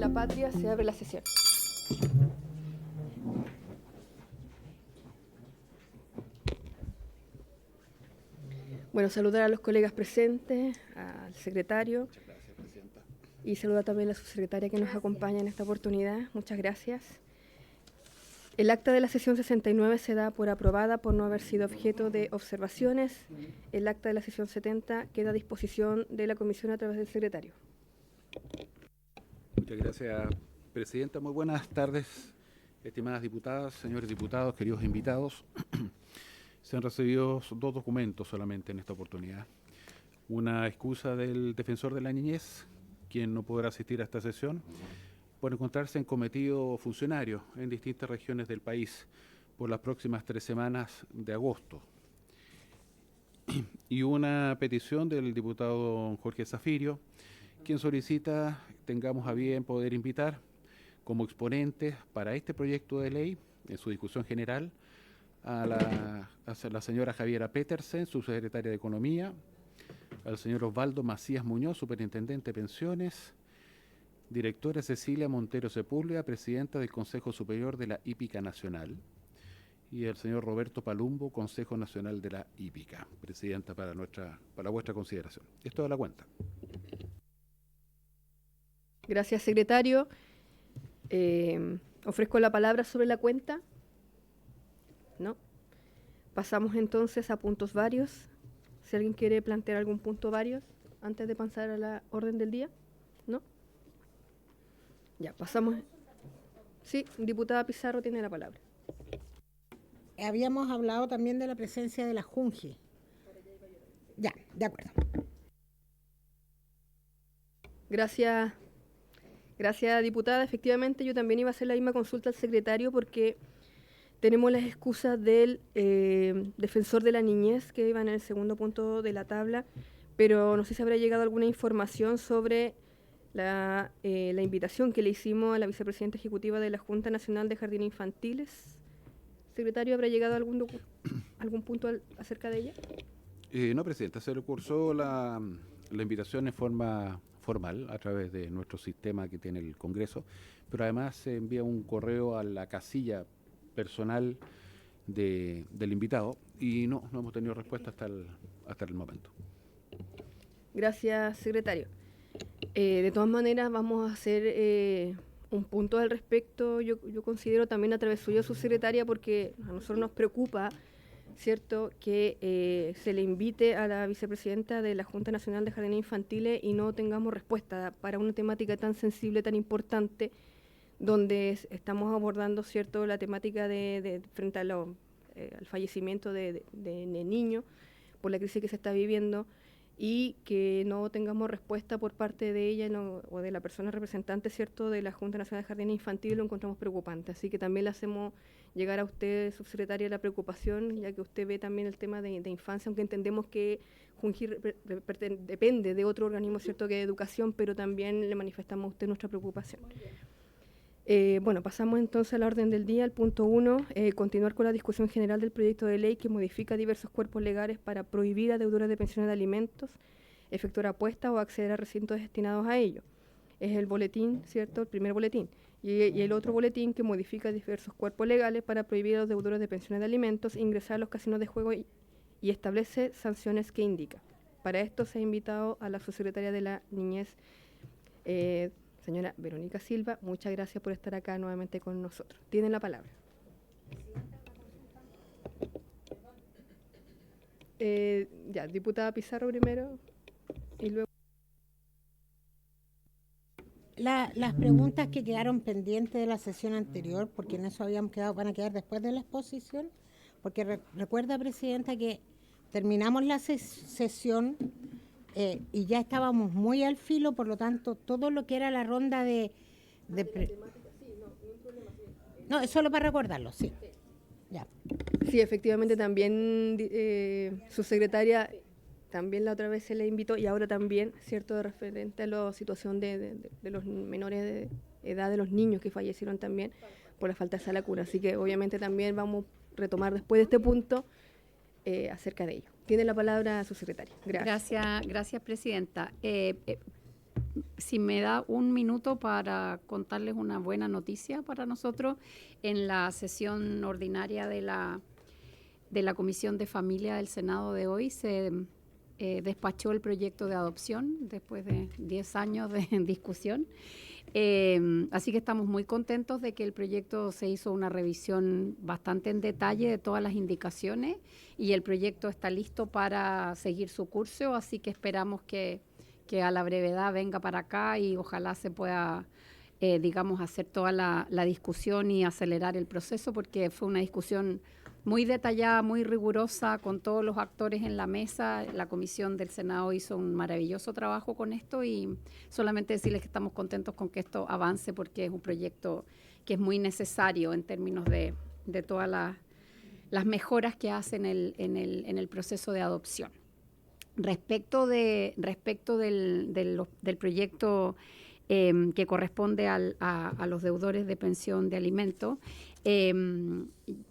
la patria, se abre la sesión. Bueno, saludar a los colegas presentes, al secretario. Muchas gracias, presidenta. Y saludar también a la subsecretaria que nos acompaña en esta oportunidad. Muchas gracias. El acta de la sesión 69 se da por aprobada por no haber sido objeto de observaciones. El acta de la sesión 70 queda a disposición de la comisión a través del secretario. Muchas gracias, presidenta. Muy buenas tardes, estimadas diputadas, señores diputados, queridos invitados. Se han recibido dos documentos solamente en esta oportunidad. Una excusa del defensor de la niñez, quien no podrá asistir a esta sesión, por encontrarse en cometido funcionario en distintas regiones del país por las próximas 3 semanas de agosto. Y una petición del diputado Jorge Zafirio, quien solicita tengamos a bien poder invitar como exponentes para este proyecto de ley, en su discusión general, a la señora Javiera Petersen, subsecretaria de Economía, al señor Osvaldo Macías Muñoz, superintendente de pensiones, directora Cecilia Montero Sepúlveda, presidenta del Consejo Superior de la Hípica Nacional, y el señor Roberto Palumbo, Consejo Nacional de la Hípica. Presidenta, para vuestra consideración. Esto de la cuenta. Gracias, secretario. Ofrezco la palabra sobre la cuenta. ¿No? Pasamos entonces a puntos varios. Si alguien quiere plantear algún punto varios antes de pasar a la orden del día. ¿No? Ya, pasamos. Sí, diputada Pizarro tiene la palabra. Habíamos hablado también de la presencia de la Junji. Ya, de acuerdo. Gracias, diputada. Efectivamente, yo también iba a hacer la misma consulta al secretario porque tenemos las excusas del defensor de la niñez que iban en el segundo punto de la tabla, pero no sé si habrá llegado alguna información sobre la invitación que le hicimos a la vicepresidenta ejecutiva de la Junta Nacional de Jardines Infantiles. Secretario, ¿habrá llegado algún punto acerca de ella? No, presidenta, se le cursó la invitación en forma formal a través de nuestro sistema que tiene el Congreso, pero además se envía un correo a la casilla personal del invitado y no hemos tenido respuesta hasta el momento. Gracias, secretario. De todas maneras, vamos a hacer un punto al respecto, yo considero también a través suyo, subsecretaria, porque a nosotros nos preocupa, ¿cierto?, que se le invite a la vicepresidenta de la Junta Nacional de Jardines Infantiles y no tengamos respuesta para una temática tan sensible, tan importante, donde estamos abordando, ¿cierto?, la temática de frente al fallecimiento de niños por la crisis que se está viviendo, y que no tengamos respuesta por parte de ella o de la persona representante, ¿cierto?, de la Junta Nacional de Jardines Infantiles, lo encontramos preocupante. Así que también le hacemos llegar a usted, subsecretaria, la preocupación, ya que usted ve también el tema de infancia, aunque entendemos que Junji depende de otro organismo, ¿cierto?, que de educación, pero también le manifestamos a usted nuestra preocupación. Bueno, pasamos entonces a la orden del día, al punto 1, continuar con la discusión general del proyecto de ley que modifica diversos cuerpos legales para prohibir a deudores de pensiones de alimentos efectuar apuestas o acceder a recintos destinados a ello. Es el boletín, ¿cierto?, el primer boletín. Y el otro boletín que modifica diversos cuerpos legales para prohibir a los deudores de pensiones de alimentos ingresar a los casinos de juego y establece sanciones que indica. Para esto se ha invitado a la subsecretaria de la Niñez, señora Verónica Silva. Muchas gracias por estar acá nuevamente con nosotros. Tienen la palabra. Ya, diputada Pizarro primero y luego. Las preguntas que quedaron pendientes de la sesión anterior, porque en eso habíamos quedado, van a quedar después de la exposición, porque recuerda, presidenta, que terminamos la sesión y ya estábamos muy al filo, por lo tanto, todo lo que era la ronda No, es solo para recordarlo, sí. Ya. Sí, efectivamente también su secretaria también la otra vez se le invitó y ahora también, ¿cierto?, referente a la situación de los menores de edad, de los niños que fallecieron también por la falta de sala cura. Así que obviamente también vamos a retomar después de este punto acerca de ello. Tiene la palabra su secretaria. Gracias, presidenta. si me da un minuto para contarles una buena noticia para nosotros. En la sesión ordinaria de la Comisión de Familia del Senado de hoy se despachó el proyecto de adopción después de 10 años de discusión. Así que estamos muy contentos de que el proyecto se hizo una revisión bastante en detalle de todas las indicaciones y el proyecto está listo para seguir su curso, así que esperamos que a la brevedad venga para acá y ojalá se pueda, digamos, hacer toda la discusión y acelerar el proceso, porque fue una discusión muy detallada, muy rigurosa, con todos los actores en la mesa. La Comisión del Senado hizo un maravilloso trabajo con esto y solamente decirles que estamos contentos con que esto avance, porque es un proyecto que es muy necesario en términos de todas las mejoras que hace en el proceso de adopción. Respecto del proyecto que corresponde a los deudores de pensión de alimentos,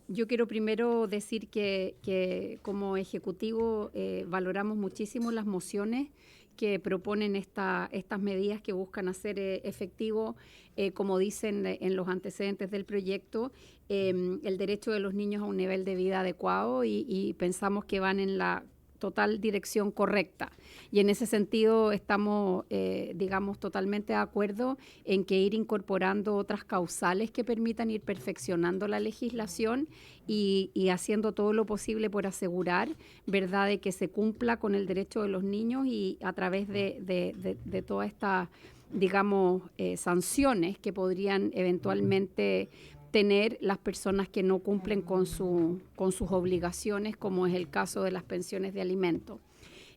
yo quiero primero decir que como Ejecutivo valoramos muchísimo las mociones que proponen estas medidas que buscan hacer efectivo, como dicen en los antecedentes del proyecto, el derecho de los niños a un nivel de vida adecuado y pensamos que van en la total dirección correcta. Y en ese sentido estamos, digamos, totalmente de acuerdo en que ir incorporando otras causales que permitan ir perfeccionando la legislación y haciendo todo lo posible por asegurar, ¿verdad?, de que se cumpla con el derecho de los niños y a través de todas estas, digamos, sanciones que podrían eventualmente tener las personas que no cumplen con sus obligaciones, como es el caso de las pensiones de alimentos.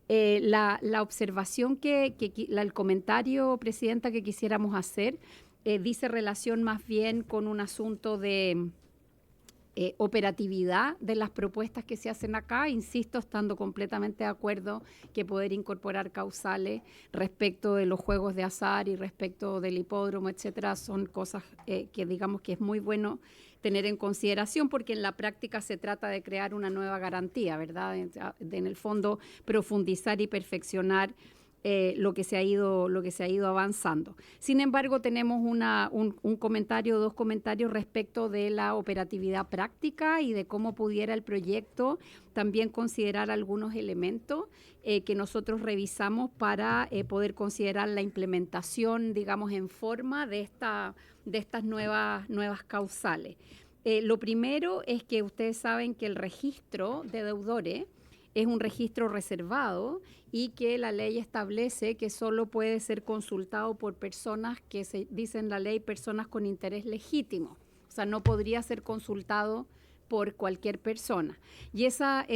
La observación el comentario, Presidenta, que quisiéramos hacer dice relación más bien con un asunto de operatividad de las propuestas que se hacen acá, insisto, estando completamente de acuerdo que poder incorporar causales respecto de los juegos de azar y respecto del hipódromo, etcétera, son cosas que digamos que es muy bueno tener en consideración, porque en la práctica se trata de crear una nueva garantía, ¿verdad? En el fondo, profundizar y perfeccionar lo que se ha ido avanzando. Sin embargo, tenemos un comentario, dos comentarios respecto de la operatividad práctica y de cómo pudiera el proyecto también considerar algunos elementos que nosotros revisamos para poder considerar la implementación, digamos, en forma de estas nuevas causales. Lo primero es que ustedes saben que el registro de deudores es un registro reservado y que la ley establece que solo puede ser consultado por personas que se dice en la ley personas con interés legítimo. O sea, no podría ser consultado por cualquier persona. Y esas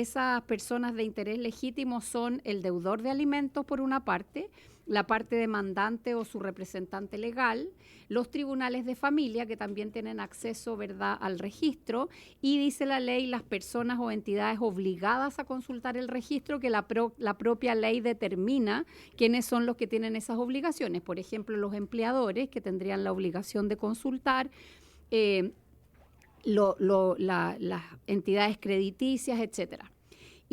personas de interés legítimo son el deudor de alimentos por una parte, la parte demandante o su representante legal, los tribunales de familia que también tienen acceso, ¿verdad?, al registro, y dice la ley las personas o entidades obligadas a consultar el registro, que la propia ley determina quiénes son los que tienen esas obligaciones. Por ejemplo, los empleadores, que tendrían la obligación de consultar, las entidades crediticias, etcétera.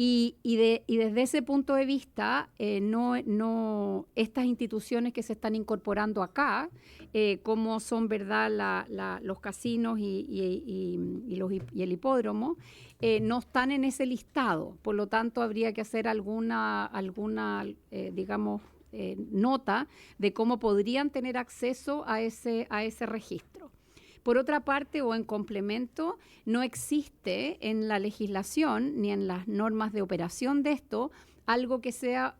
Y desde ese punto de vista, estas instituciones que se están incorporando acá, como son, ¿verdad?, los casinos y el hipódromo, no están en ese listado. Por lo tanto, habría que hacer alguna digamos, nota de cómo podrían tener acceso a ese registro. Por otra parte, o en complemento, no existe en la legislación ni en las normas de operación de esto algo que sea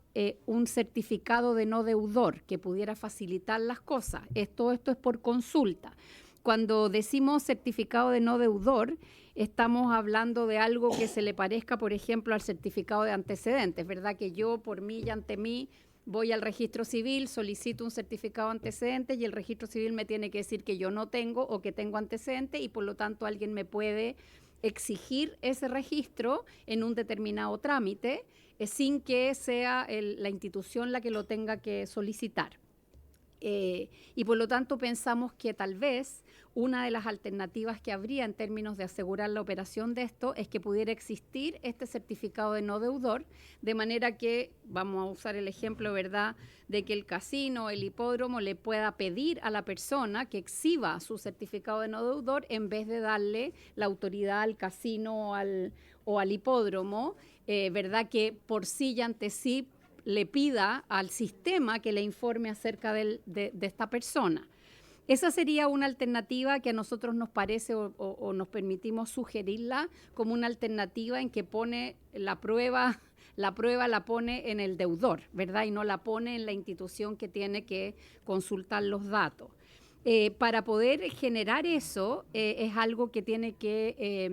un certificado de no deudor que pudiera facilitar las cosas. Todo esto es por consulta. Cuando decimos certificado de no deudor, estamos hablando de algo que se le parezca, por ejemplo, al certificado de antecedentes, ¿verdad? Que yo, por mí y ante mí, voy al registro civil, solicito un certificado de antecedentes y el registro civil me tiene que decir que yo no tengo o que tengo antecedentes y por lo tanto alguien me puede exigir ese registro en un determinado trámite sin que sea la institución la que lo tenga que solicitar. Y por lo tanto pensamos que tal vez una de las alternativas que habría en términos de asegurar la operación de esto es que pudiera existir este certificado de no deudor, de manera que, vamos a usar el ejemplo, ¿verdad?, de que el casino, el hipódromo le pueda pedir a la persona que exhiba su certificado de no deudor en vez de darle la autoridad al casino o al hipódromo, ¿verdad?, que por sí y ante sí le pida al sistema que le informe acerca de esta persona. Esa sería una alternativa que a nosotros nos parece o nos permitimos sugerirla como una alternativa en que pone la prueba la pone en el deudor, ¿verdad? Y no la pone en la institución que tiene que consultar los datos. Para poder generar eso es algo que tiene que,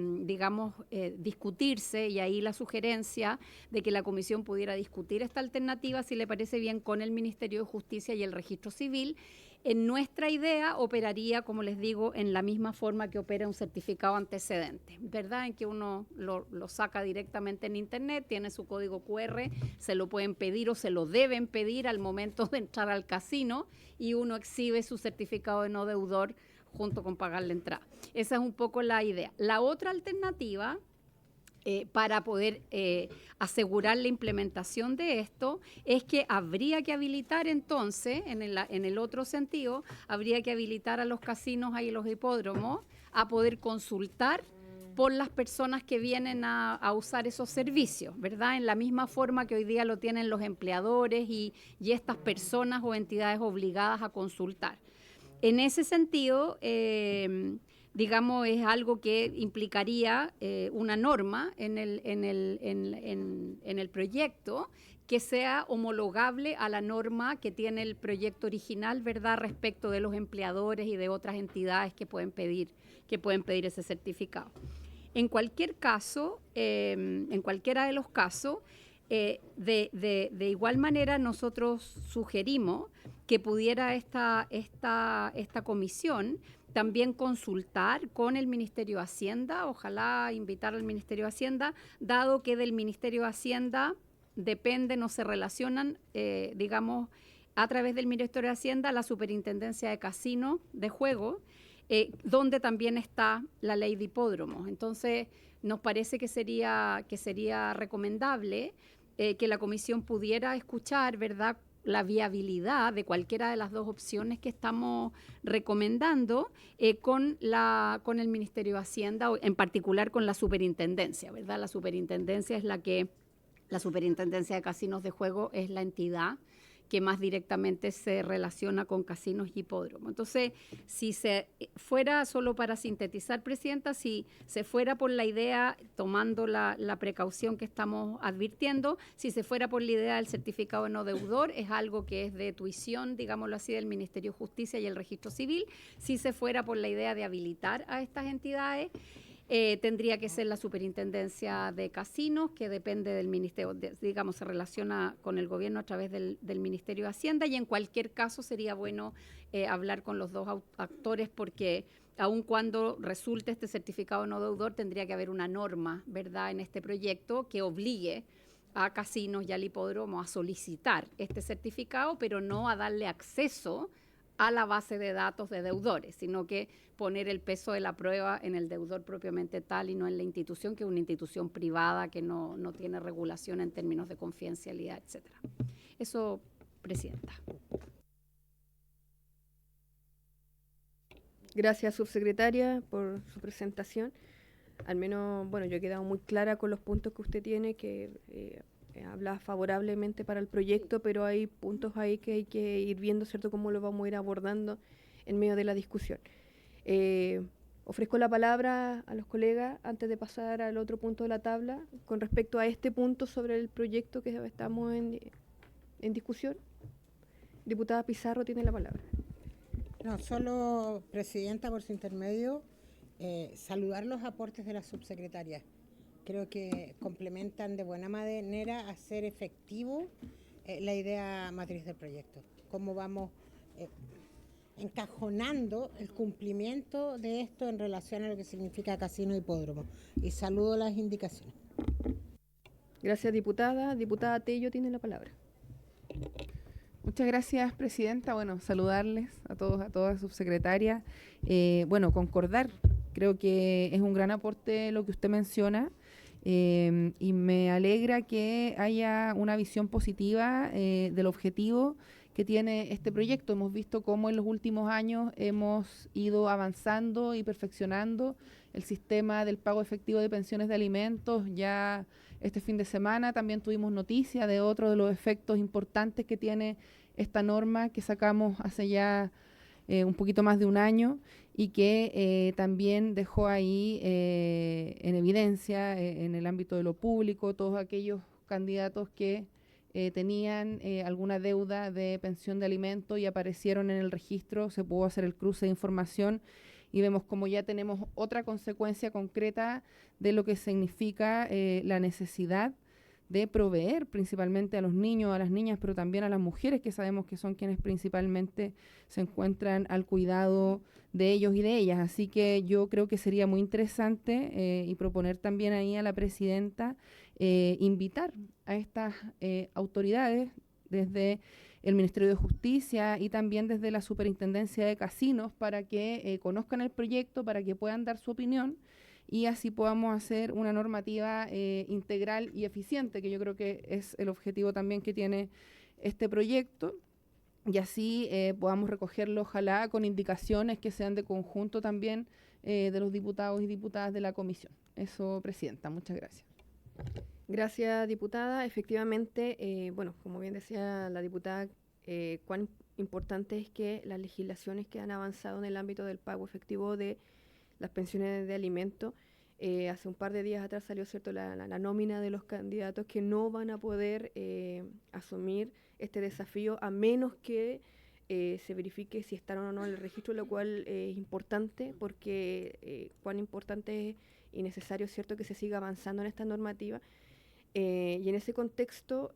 discutirse, y ahí la sugerencia de que la comisión pudiera discutir esta alternativa, si le parece bien, con el Ministerio de Justicia y el Registro Civil. En nuestra idea operaría, como les digo, en la misma forma que opera un certificado antecedente, ¿verdad? En que uno lo saca directamente en internet, tiene su código QR, se lo pueden pedir o se lo deben pedir al momento de entrar al casino y uno exhibe su certificado de no deudor junto con pagar la entrada. Esa es un poco la idea. La otra alternativa para poder asegurar la implementación de esto es que habría que habilitar entonces, en el otro sentido, habría que habilitar a los casinos y los hipódromos a poder consultar por las personas que vienen a usar esos servicios, ¿verdad? En la misma forma que hoy día lo tienen los empleadores y estas personas o entidades obligadas a consultar. En ese sentido, digamos, es algo que implicaría una norma en el proyecto que sea homologable a la norma que tiene el proyecto original, ¿verdad?, respecto de los empleadores y de otras entidades que pueden pedir ese certificado. En cualquier caso, en cualquiera de los casos, de igual manera nosotros sugerimos que pudiera esta comisión también consultar con el Ministerio de Hacienda, ojalá invitar al Ministerio de Hacienda, dado que del Ministerio de Hacienda dependen o se relacionan, digamos, a través del Ministerio de Hacienda la Superintendencia de Casinos de Juego, donde también está la ley de hipódromos. Entonces, nos parece que sería recomendable que la comisión pudiera escuchar, ¿verdad?, la viabilidad de cualquiera de las dos opciones que estamos recomendando con el Ministerio de Hacienda, en particular con la superintendencia, ¿verdad? La superintendencia de Casinos de Juego es la entidad que más directamente se relaciona con casinos y hipódromos. Entonces, si se fuera, solo para sintetizar, Presidenta, si se fuera por la idea, tomando la precaución que estamos advirtiendo, si se fuera por la idea del certificado de no deudor, es algo que es de tuición, digámoslo así, del Ministerio de Justicia y el Registro Civil. Si se fuera por la idea de habilitar a estas entidades, tendría que ser la Superintendencia de Casinos, que depende del Ministerio, digamos, se relaciona con el gobierno a través del Ministerio de Hacienda, y en cualquier caso sería bueno hablar con los dos actores, porque aun cuando resulte este certificado no deudor, tendría que haber una norma, ¿verdad?, en este proyecto que obligue a casinos y al hipódromo a solicitar este certificado, pero no a darle acceso a la base de datos de deudores, sino que poner el peso de la prueba en el deudor propiamente tal y no en la institución, que es una institución privada que no tiene regulación en términos de confidencialidad, etcétera. Eso, Presidenta. Gracias, subsecretaria, por su presentación. Al menos, bueno, yo he quedado muy clara con los puntos que usted tiene, que habla favorablemente para el proyecto, pero hay puntos ahí que hay que ir viendo, ¿cierto?, cómo lo vamos a ir abordando en medio de la discusión. Ofrezco la palabra a los colegas antes de pasar al otro punto de la tabla con respecto a este punto sobre el proyecto que estamos en discusión. Diputada Pizarro tiene la palabra. No, solo, Presidenta, por su intermedio, saludar los aportes de la subsecretaria. Creo que complementan de buena manera a hacer efectivo la idea matriz del proyecto. Cómo vamos encajonando el cumplimiento de esto en relación a lo que significa casino y hipódromo. Y saludo las indicaciones. Gracias, diputada. Diputada Tello tiene la palabra. Muchas gracias, presidenta. Bueno, saludarles a todos, a todas, subsecretaria. Bueno, concordar, creo que es un gran aporte lo que usted menciona, y me alegra que haya una visión positiva del objetivo que tiene este proyecto. Hemos visto cómo en los últimos años hemos ido avanzando y perfeccionando el sistema del pago efectivo de pensiones de alimentos. Ya este fin de semana también tuvimos noticia de otro de los efectos importantes que tiene esta norma que sacamos hace ya un poquito más de un año y que también dejó ahí en evidencia en el ámbito de lo público todos aquellos candidatos que tenían alguna deuda de pensión de alimentos y aparecieron en el registro, se pudo hacer el cruce de información y vemos como ya tenemos otra consecuencia concreta de lo que significa la necesidad de proveer principalmente a los niños, a las niñas, pero también a las mujeres, que sabemos que son quienes principalmente se encuentran al cuidado de ellos y de ellas. Así que yo creo que sería muy interesante y proponer también ahí a la presidenta invitar a estas autoridades desde el Ministerio de Justicia y también desde la Superintendencia de Casinos para que conozcan el proyecto, para que puedan dar su opinión y así podamos hacer una normativa integral y eficiente, que yo creo que es el objetivo también que tiene este proyecto, y así podamos recogerlo, ojalá, con indicaciones que sean de conjunto también de los diputados y diputadas de la comisión. Eso, presidenta, muchas gracias. Gracias, diputada. Efectivamente, bueno, como bien decía la diputada, cuán importante es que las legislaciones que han avanzado en el ámbito del pago efectivo de las pensiones de alimentos. Hace un par de días atrás salió cierto la nómina de los candidatos que no van a poder asumir este desafío a menos que se verifique si están o no en el registro, lo cual es importante porque cuán importante es y necesario, cierto, que se siga avanzando en esta normativa. Y en ese contexto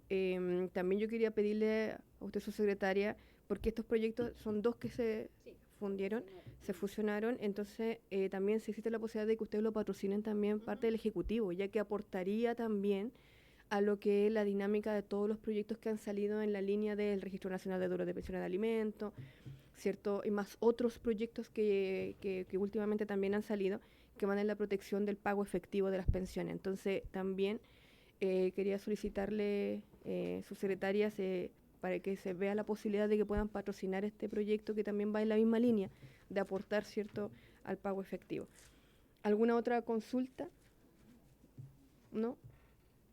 también yo quería pedirle a usted, su secretaria, porque estos proyectos son dos que se fundieron, se fusionaron, entonces también si existe la posibilidad de que ustedes lo patrocinen también parte del Ejecutivo, ya que aportaría también a lo que es la dinámica de todos los proyectos que han salido en la línea del Registro Nacional de Deudas de Pensiones de Alimentos, ¿cierto? Y más otros proyectos que últimamente también han salido, que van en la protección del pago efectivo de las pensiones. Entonces también quería solicitarle, subsecretarias, para que se vea la posibilidad de que puedan patrocinar este proyecto que también va en la misma línea de aportar, cierto, al pago efectivo. ¿Alguna otra consulta? ¿No?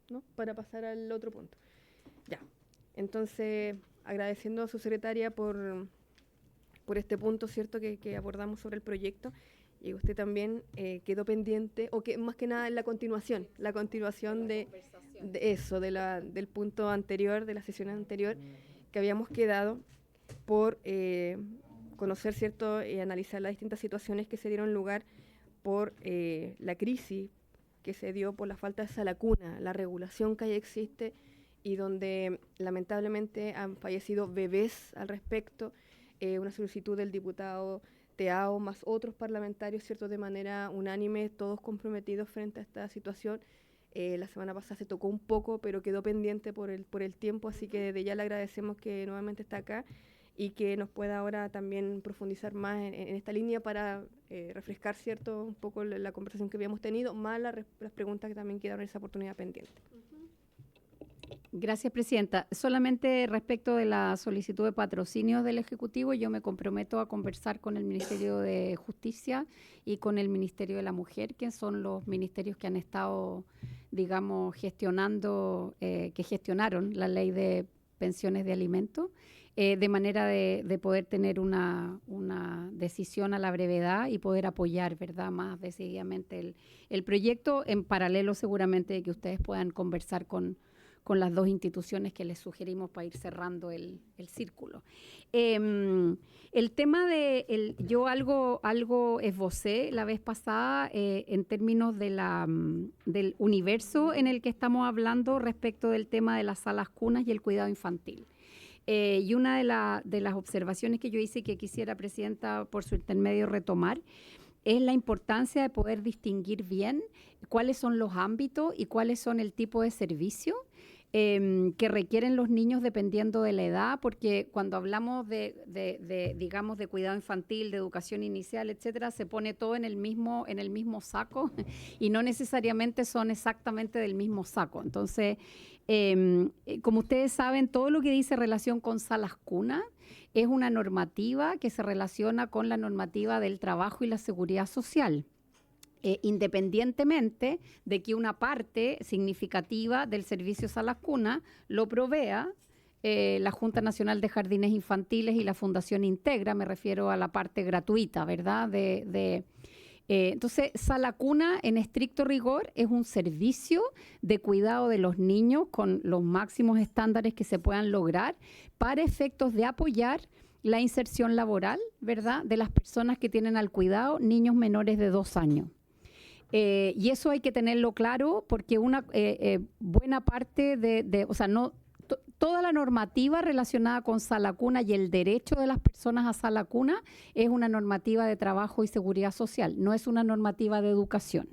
¿No? Para pasar al otro punto. Ya. Entonces, agradeciendo a su secretaria por este punto, cierto, que abordamos sobre el proyecto. Y usted también quedó pendiente, o que más que nada en la continuación de eso, del punto anterior, de la sesión anterior, que habíamos quedado por conocer, cierto, y analizar las distintas situaciones que se dieron lugar por la crisis que se dio por la falta de esa lacuna, la regulación que ahí existe y donde lamentablemente han fallecido bebés al respecto, una solicitud del diputado Teao más otros parlamentarios, cierto, de manera unánime, todos comprometidos frente a esta situación. La semana pasada se tocó un poco, pero quedó pendiente por el tiempo, así que de ya le agradecemos que nuevamente está acá y que nos pueda ahora también profundizar más en esta línea para refrescar, cierto, un poco la conversación que habíamos tenido, más las preguntas que también quedaron en esa oportunidad pendiente. Gracias, presidenta. Solamente respecto de la solicitud de patrocinio del Ejecutivo, yo me comprometo a conversar con el Ministerio de Justicia y con el Ministerio de la Mujer, que son los ministerios que han estado, digamos, gestionando, que gestionaron la ley de pensiones de alimentos, de manera de poder tener una decisión a la brevedad y poder apoyar, ¿verdad?, más decididamente el proyecto, en paralelo seguramente de que ustedes puedan conversar con las dos instituciones que les sugerimos para ir cerrando el círculo. El tema yo algo esbocé la vez pasada en términos del universo en el que estamos hablando respecto del tema de las salas cunas y el cuidado infantil. Y una de las observaciones que yo hice y que quisiera, presidenta, por su intermedio retomar, es la importancia de poder distinguir bien cuáles son los ámbitos y cuáles son el tipo de servicio que requieren los niños dependiendo de la edad, porque cuando hablamos digamos, de cuidado infantil, de educación inicial, etcétera, se pone todo en el mismo saco y no necesariamente son exactamente del mismo saco. Entonces, como ustedes saben, todo lo que dice relación con salas cuna es una normativa que se relaciona con la normativa del trabajo y la seguridad social. Independientemente de que una parte significativa del servicio salas cuna lo provea la Junta Nacional de Jardines Infantiles y la Fundación Integra, me refiero a la parte gratuita, ¿verdad? Entonces, sala cuna, en estricto rigor, es un servicio de cuidado de los niños con los máximos estándares que se puedan lograr para efectos de apoyar la inserción laboral, ¿verdad?, de las personas que tienen al cuidado niños menores de 2 años. Y eso hay que tenerlo claro porque una buena parte toda la normativa relacionada con sala cuna y el derecho de las personas a sala cuna es una normativa de trabajo y seguridad social, no es una normativa de educación.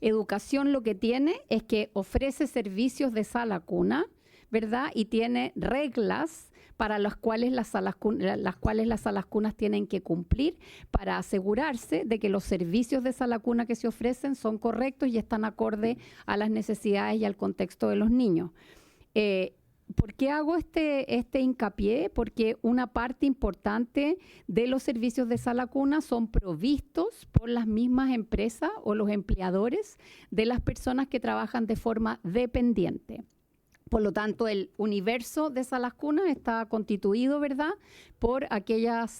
Educación lo que tiene es que ofrece servicios de sala cuna, ¿verdad? Y tiene reglas para las cuales las salas cunas tienen que cumplir para asegurarse de que los servicios de sala cuna que se ofrecen son correctos y están acorde a las necesidades y al contexto de los niños. ¿Por qué hago este hincapié? Porque una parte importante de los servicios de sala cuna son provistos por las mismas empresas o los empleadores de las personas que trabajan de forma dependiente. Por lo tanto, el universo de salas cunas está constituido, ¿verdad?, por aquellos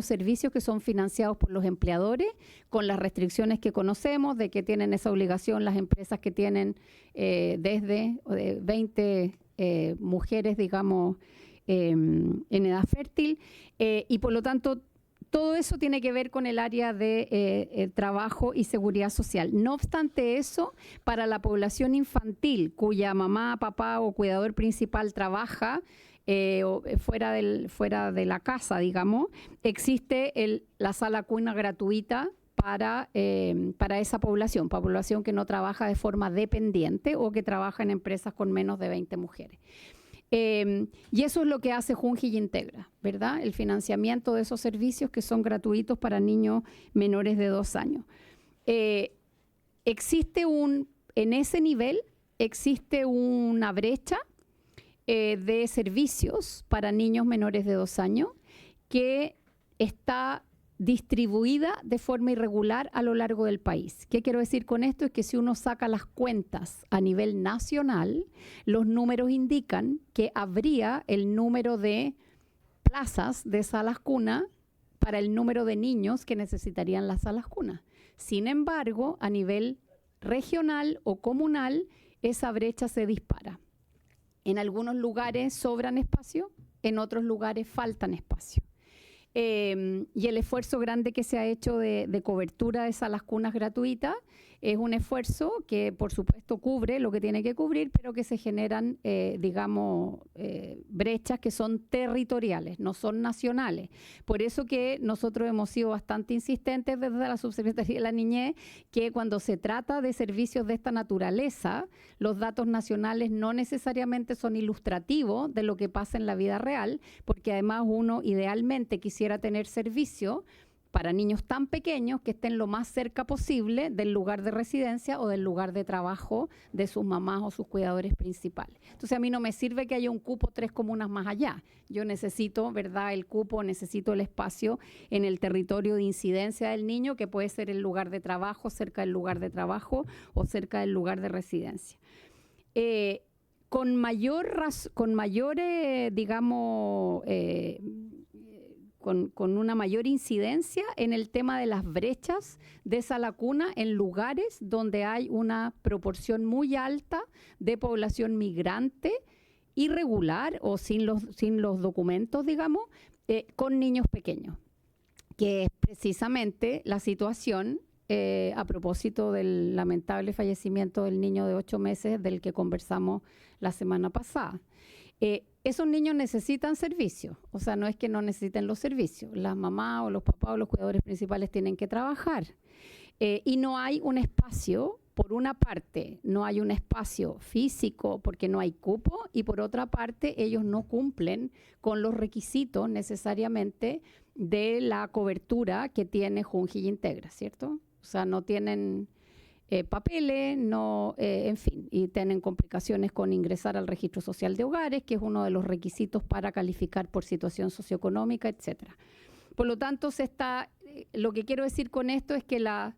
servicios que son financiados por los empleadores, con las restricciones que conocemos de que tienen esa obligación las empresas que tienen desde 20 mujeres, digamos, en edad fértil, y por lo tanto, todo eso tiene que ver con el área de trabajo y seguridad social. No obstante eso, para la población infantil cuya mamá, papá o cuidador principal trabaja fuera de la casa, digamos, existe la sala cuna gratuita para esa población que no trabaja de forma dependiente o que trabaja en empresas con menos de 20 mujeres. Y eso es lo que hace Junji y Integra, ¿verdad? El financiamiento de esos servicios que son gratuitos para niños menores de 2 años. En ese nivel existe una brecha de servicios para niños menores de 2 años que está distribuida de forma irregular a lo largo del país. ¿Qué quiero decir con esto? Es que si uno saca las cuentas a nivel nacional, los números indican que habría el número de plazas de salas cuna para el número de niños que necesitarían las salas cuna. Sin embargo, a nivel regional o comunal, esa brecha se dispara. En algunos lugares sobran espacio, en otros lugares faltan espacio. Y el esfuerzo grande que se ha hecho de cobertura de salas cunas gratuitas es un esfuerzo que, por supuesto, cubre lo que tiene que cubrir, pero que se generan, brechas que son territoriales, no son nacionales. Por eso que nosotros hemos sido bastante insistentes desde la Subsecretaría de la Niñez, que cuando se trata de servicios de esta naturaleza, los datos nacionales no necesariamente son ilustrativos de lo que pasa en la vida real, porque además uno idealmente quisiera tener servicio para niños tan pequeños que estén lo más cerca posible del lugar de residencia o del lugar de trabajo de sus mamás o sus cuidadores principales. Entonces a mí no me sirve que haya un cupo 3 comunas más allá. Yo necesito, ¿verdad?, el cupo, necesito el espacio en el territorio de incidencia del niño, que puede ser el lugar de trabajo, cerca del lugar de trabajo o cerca del lugar de residencia. Con una mayor incidencia en el tema de las brechas de sala cuna en lugares donde hay una proporción muy alta de población migrante irregular o sin los documentos, digamos, con niños pequeños, que es precisamente la situación a propósito del lamentable fallecimiento del niño de 8 meses del que conversamos la semana pasada. Esos niños necesitan servicios, o sea, no es que no necesiten los servicios, las mamás o los papás o los cuidadores principales tienen que trabajar y no hay un espacio por una parte, no hay un espacio físico porque no hay cupo, y por otra parte, ellos no cumplen con los requisitos necesariamente de la cobertura que tiene Junji Integra, ¿cierto? O sea, no tienen papeles, no, en fin, y tienen complicaciones con ingresar al registro social de hogares, que es uno de los requisitos para calificar por situación socioeconómica, etcétera. Por lo tanto, lo que quiero decir con esto es que la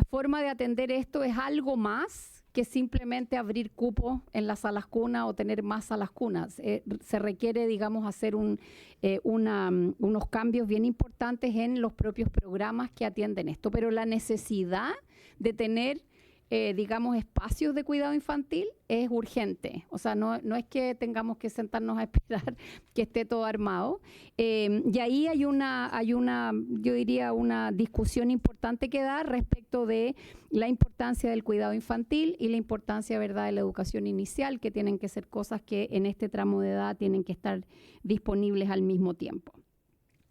forma de atender esto es algo más que simplemente abrir cupos en las salas cuna o tener más salas cunas. Se requiere, digamos, hacer unos cambios bien importantes en los propios programas que atienden esto. Pero la necesidad de tener, digamos, espacios de cuidado infantil es urgente. O sea, no es que tengamos que sentarnos a esperar que esté todo armado. Y ahí hay yo diría, una discusión importante que dar respecto de la importancia del cuidado infantil y la importancia, ¿verdad?, de la educación inicial, que tienen que ser cosas que en este tramo de edad tienen que estar disponibles al mismo tiempo.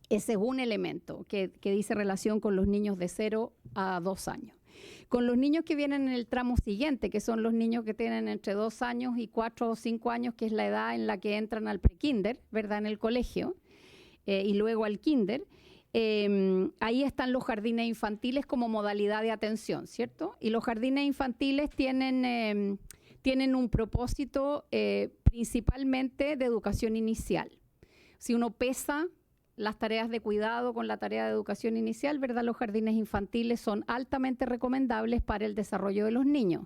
Ese es un elemento que dice relación con los niños de 0 a 2 años. Con los niños que vienen en el tramo siguiente, que son los niños que tienen entre 2 años y 4 o 5 años, que es la edad en la que entran al prekinder, ¿verdad?, en el colegio, y luego al kinder, ahí están los jardines infantiles como modalidad de atención, ¿cierto? Y los jardines infantiles tienen un propósito principalmente de educación inicial. Si uno pesa las tareas de cuidado con la tarea de educación inicial, ¿verdad?, los jardines infantiles son altamente recomendables para el desarrollo de los niños.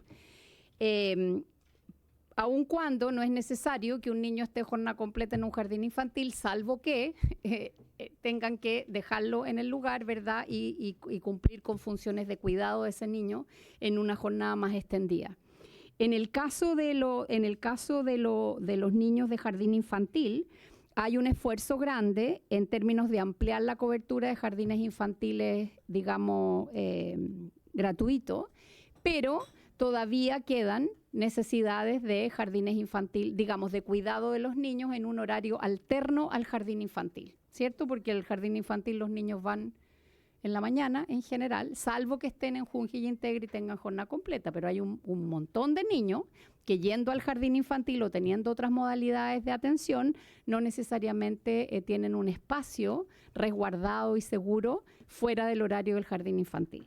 Aun cuando no es necesario que un niño esté jornada completa en un jardín infantil, salvo que tengan que dejarlo en el lugar, ¿verdad?, y cumplir con funciones de cuidado de ese niño en una jornada más extendida. En el caso de los niños de jardín infantil, hay un esfuerzo grande en términos de ampliar la cobertura de jardines infantiles, digamos, gratuitos, pero todavía quedan necesidades de jardines infantiles, digamos, de cuidado de los niños en un horario alterno al jardín infantil, ¿cierto? Porque el jardín infantil los niños van en la mañana en general, salvo que estén en Junji Integra y tengan jornada completa, pero hay un montón de niños que yendo al jardín infantil o teniendo otras modalidades de atención, no necesariamente tienen un espacio resguardado y seguro fuera del horario del jardín infantil.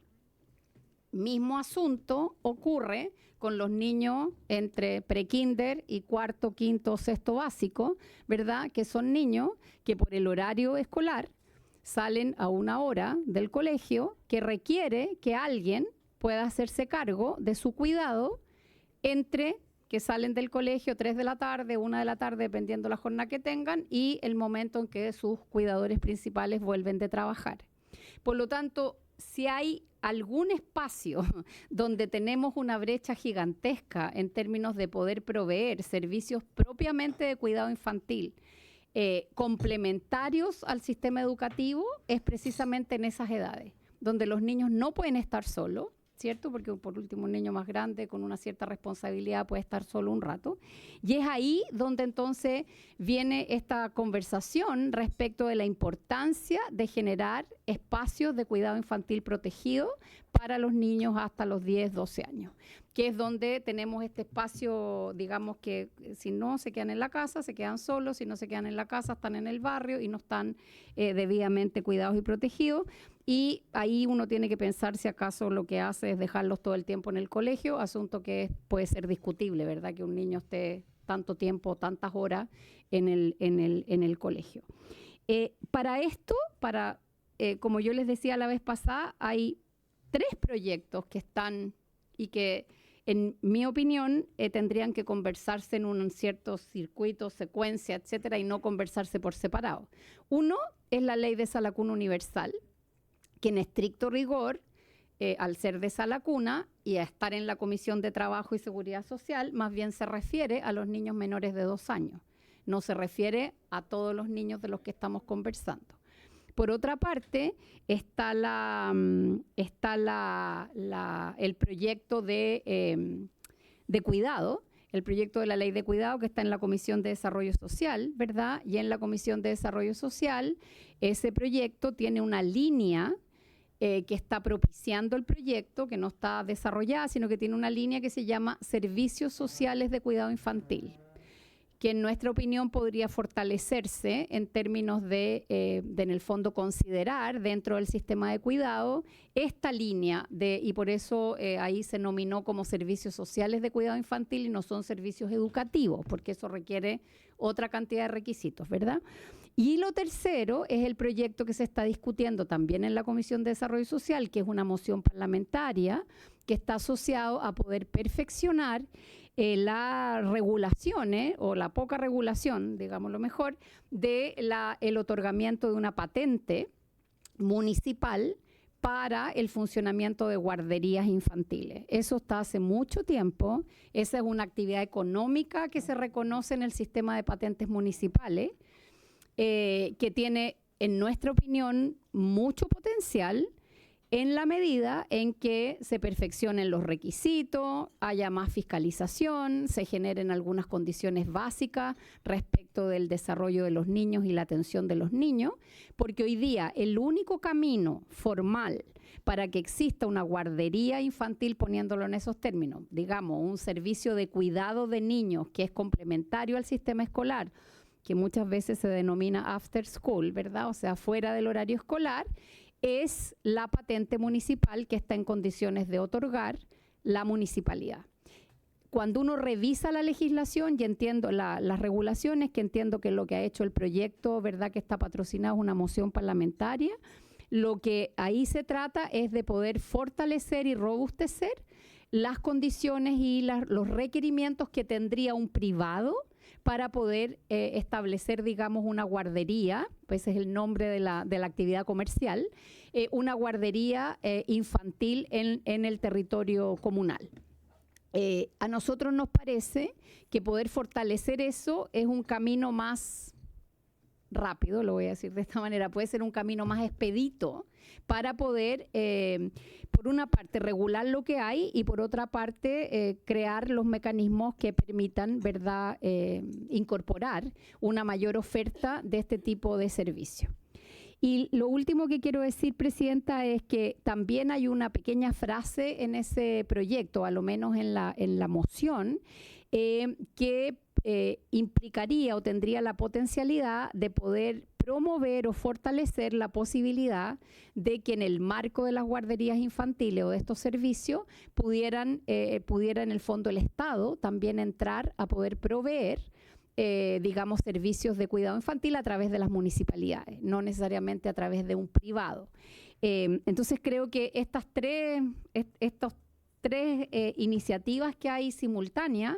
Mismo asunto ocurre con los niños entre prekinder y cuarto, quinto, sexto básico, ¿verdad?, que son niños que por el horario escolar salen a una hora del colegio que requiere que alguien pueda hacerse cargo de su cuidado entre que salen del colegio 3 de la tarde, 1 de la tarde, dependiendo la jornada que tengan, y el momento en que sus cuidadores principales vuelven de trabajar. Por lo tanto, si hay algún espacio donde tenemos una brecha gigantesca en términos de poder proveer servicios propiamente de cuidado infantil, complementarios al sistema educativo, es precisamente en esas edades, donde los niños no pueden estar solos, ¿cierto? Porque por último un niño más grande con una cierta responsabilidad puede estar solo un rato. Y es ahí donde entonces viene esta conversación respecto de la importancia de generar espacios de cuidado infantil protegido para los niños hasta los 10, 12 años, que es donde tenemos este espacio, digamos, que si no se quedan en la casa, se quedan solos, si no se quedan en la casa, están en el barrio y no están debidamente cuidados y protegidos. Y ahí uno tiene que pensar si acaso lo que hace es dejarlos todo el tiempo en el colegio, asunto que puede ser discutible, ¿verdad?, que un niño esté tanto tiempo, tantas horas en el colegio. Para esto, como yo les decía la vez pasada, hay 3 proyectos que están y que, en mi opinión, tendrían que conversarse en un cierto circuito, secuencia, etcétera, y no conversarse por separado. Uno es la ley de sala cuna universal, que en estricto rigor, al ser de sala cuna y a estar en la Comisión de Trabajo y Seguridad Social, más bien se refiere a los niños menores de 2 años. No se refiere a todos los niños de los que estamos conversando. Por otra parte, está el proyecto de cuidado, el proyecto de la ley de cuidado que está en la Comisión de Desarrollo Social, ¿verdad? Y en la Comisión de Desarrollo Social, ese proyecto tiene una línea que está propiciando el proyecto, que no está desarrollada, sino que tiene una línea que se llama Servicios Sociales de Cuidado Infantil, que en nuestra opinión podría fortalecerse en términos de en el fondo, considerar dentro del sistema de cuidado esta línea, y por eso ahí se nominó como servicios sociales de cuidado infantil y no son servicios educativos, porque eso requiere otra cantidad de requisitos, ¿verdad? Y lo tercero es el proyecto que se está discutiendo también en la Comisión de Desarrollo Social, que es una moción parlamentaria que está asociado a poder perfeccionar las regulaciones o la poca regulación, digámoslo mejor, el otorgamiento de una patente municipal para el funcionamiento de guarderías infantiles. Eso está hace mucho tiempo. Esa es una actividad económica que se reconoce en el sistema de patentes municipales, que tiene, en nuestra opinión, mucho potencial en la medida en que se perfeccionen los requisitos, haya más fiscalización, se generen algunas condiciones básicas respecto del desarrollo de los niños y la atención de los niños, porque hoy día el único camino formal para que exista una guardería infantil, poniéndolo en esos términos, digamos, un servicio de cuidado de niños que es complementario al sistema escolar, que muchas veces se denomina after school, ¿verdad? O sea, fuera del horario escolar, es la patente municipal que está en condiciones de otorgar la municipalidad. Cuando uno revisa la legislación y entiendo las regulaciones, que entiendo que lo que ha hecho el proyecto, ¿verdad?, que está patrocinado es una moción parlamentaria, lo que ahí se trata es de poder fortalecer y robustecer las condiciones y los requerimientos que tendría un privado para poder establecer, digamos, una guardería, pues ese es el nombre de la actividad comercial, una guardería infantil en el territorio comunal. A nosotros nos parece que poder fortalecer eso es un camino más rápido, lo voy a decir de esta manera, puede ser un camino más expedito para poder, por una parte, regular lo que hay y por otra parte, crear los mecanismos que permitan, ¿verdad?, incorporar una mayor oferta de este tipo de servicio. Y lo último que quiero decir, Presidenta, es que también hay una pequeña frase en ese proyecto, a lo menos en la moción, que implicaría o tendría la potencialidad de poder promover o fortalecer la posibilidad de que en el marco de las guarderías infantiles o de estos servicios pudiera en el fondo el Estado también entrar a poder proveer digamos, servicios de cuidado infantil a través de las municipalidades, no necesariamente a través de un privado. Entonces creo que estos tres iniciativas que hay simultáneas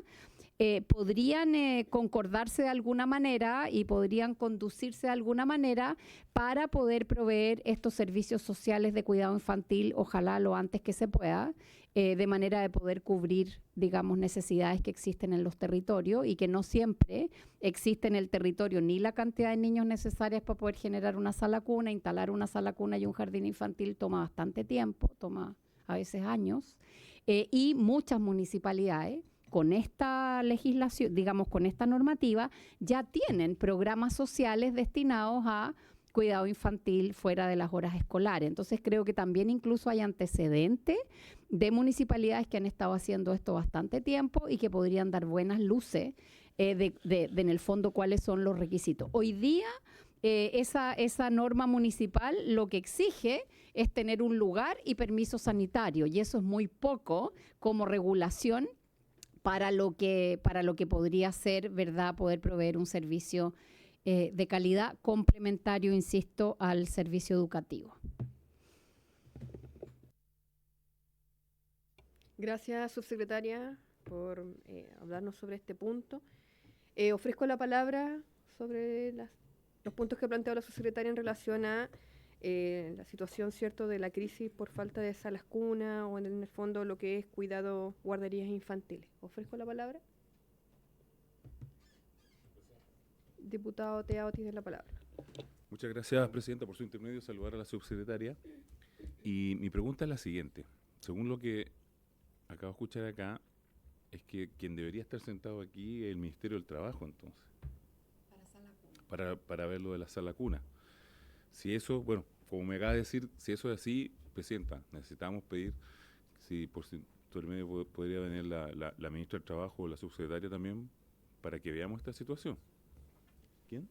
podrían concordarse de alguna manera y podrían conducirse de alguna manera para poder proveer estos servicios sociales de cuidado infantil, ojalá lo antes que se pueda, de manera de poder cubrir, digamos, necesidades que existen en los territorios y que no siempre existe en el territorio ni la cantidad de niños necesarias para poder generar una sala cuna. Instalar una sala cuna y un jardín infantil toma bastante tiempo, toma a veces años, y muchas municipalidades con esta legislación, digamos, con esta normativa, ya tienen programas sociales destinados a cuidado infantil fuera de las horas escolares. Entonces creo que también incluso hay antecedentes de municipalidades que han estado haciendo esto bastante tiempo y que podrían dar buenas luces en el fondo cuáles son los requisitos. Hoy día esa norma municipal lo que exige es tener un lugar y permiso sanitario, y eso es muy poco como regulación para lo que podría ser, ¿verdad?, poder proveer un servicio de calidad complementario, insisto, al servicio educativo. Gracias, subsecretaria, por hablarnos sobre este punto. Ofrezco la palabra sobre los puntos que ha planteado la subsecretaria en relación a la situación, ¿cierto?, de la crisis por falta de salas cuna o en el fondo lo que es cuidado, guarderías infantiles. Ofrezco la palabra. Diputado Teao, tiene la palabra. Muchas gracias, Presidenta, por su intermedio. Saludar a la subsecretaria. Y mi pregunta es la siguiente. Según lo que acabo de escuchar acá, es que quien debería estar sentado aquí es el Ministerio del Trabajo, entonces. Para ver lo de la sala cuna. Si eso, bueno, como me acaba de decir, si eso es así, Presidenta, necesitamos pedir, si por su medio podría venir la ministra del Trabajo o la subsecretaria también, para que veamos esta situación. ¿Quién?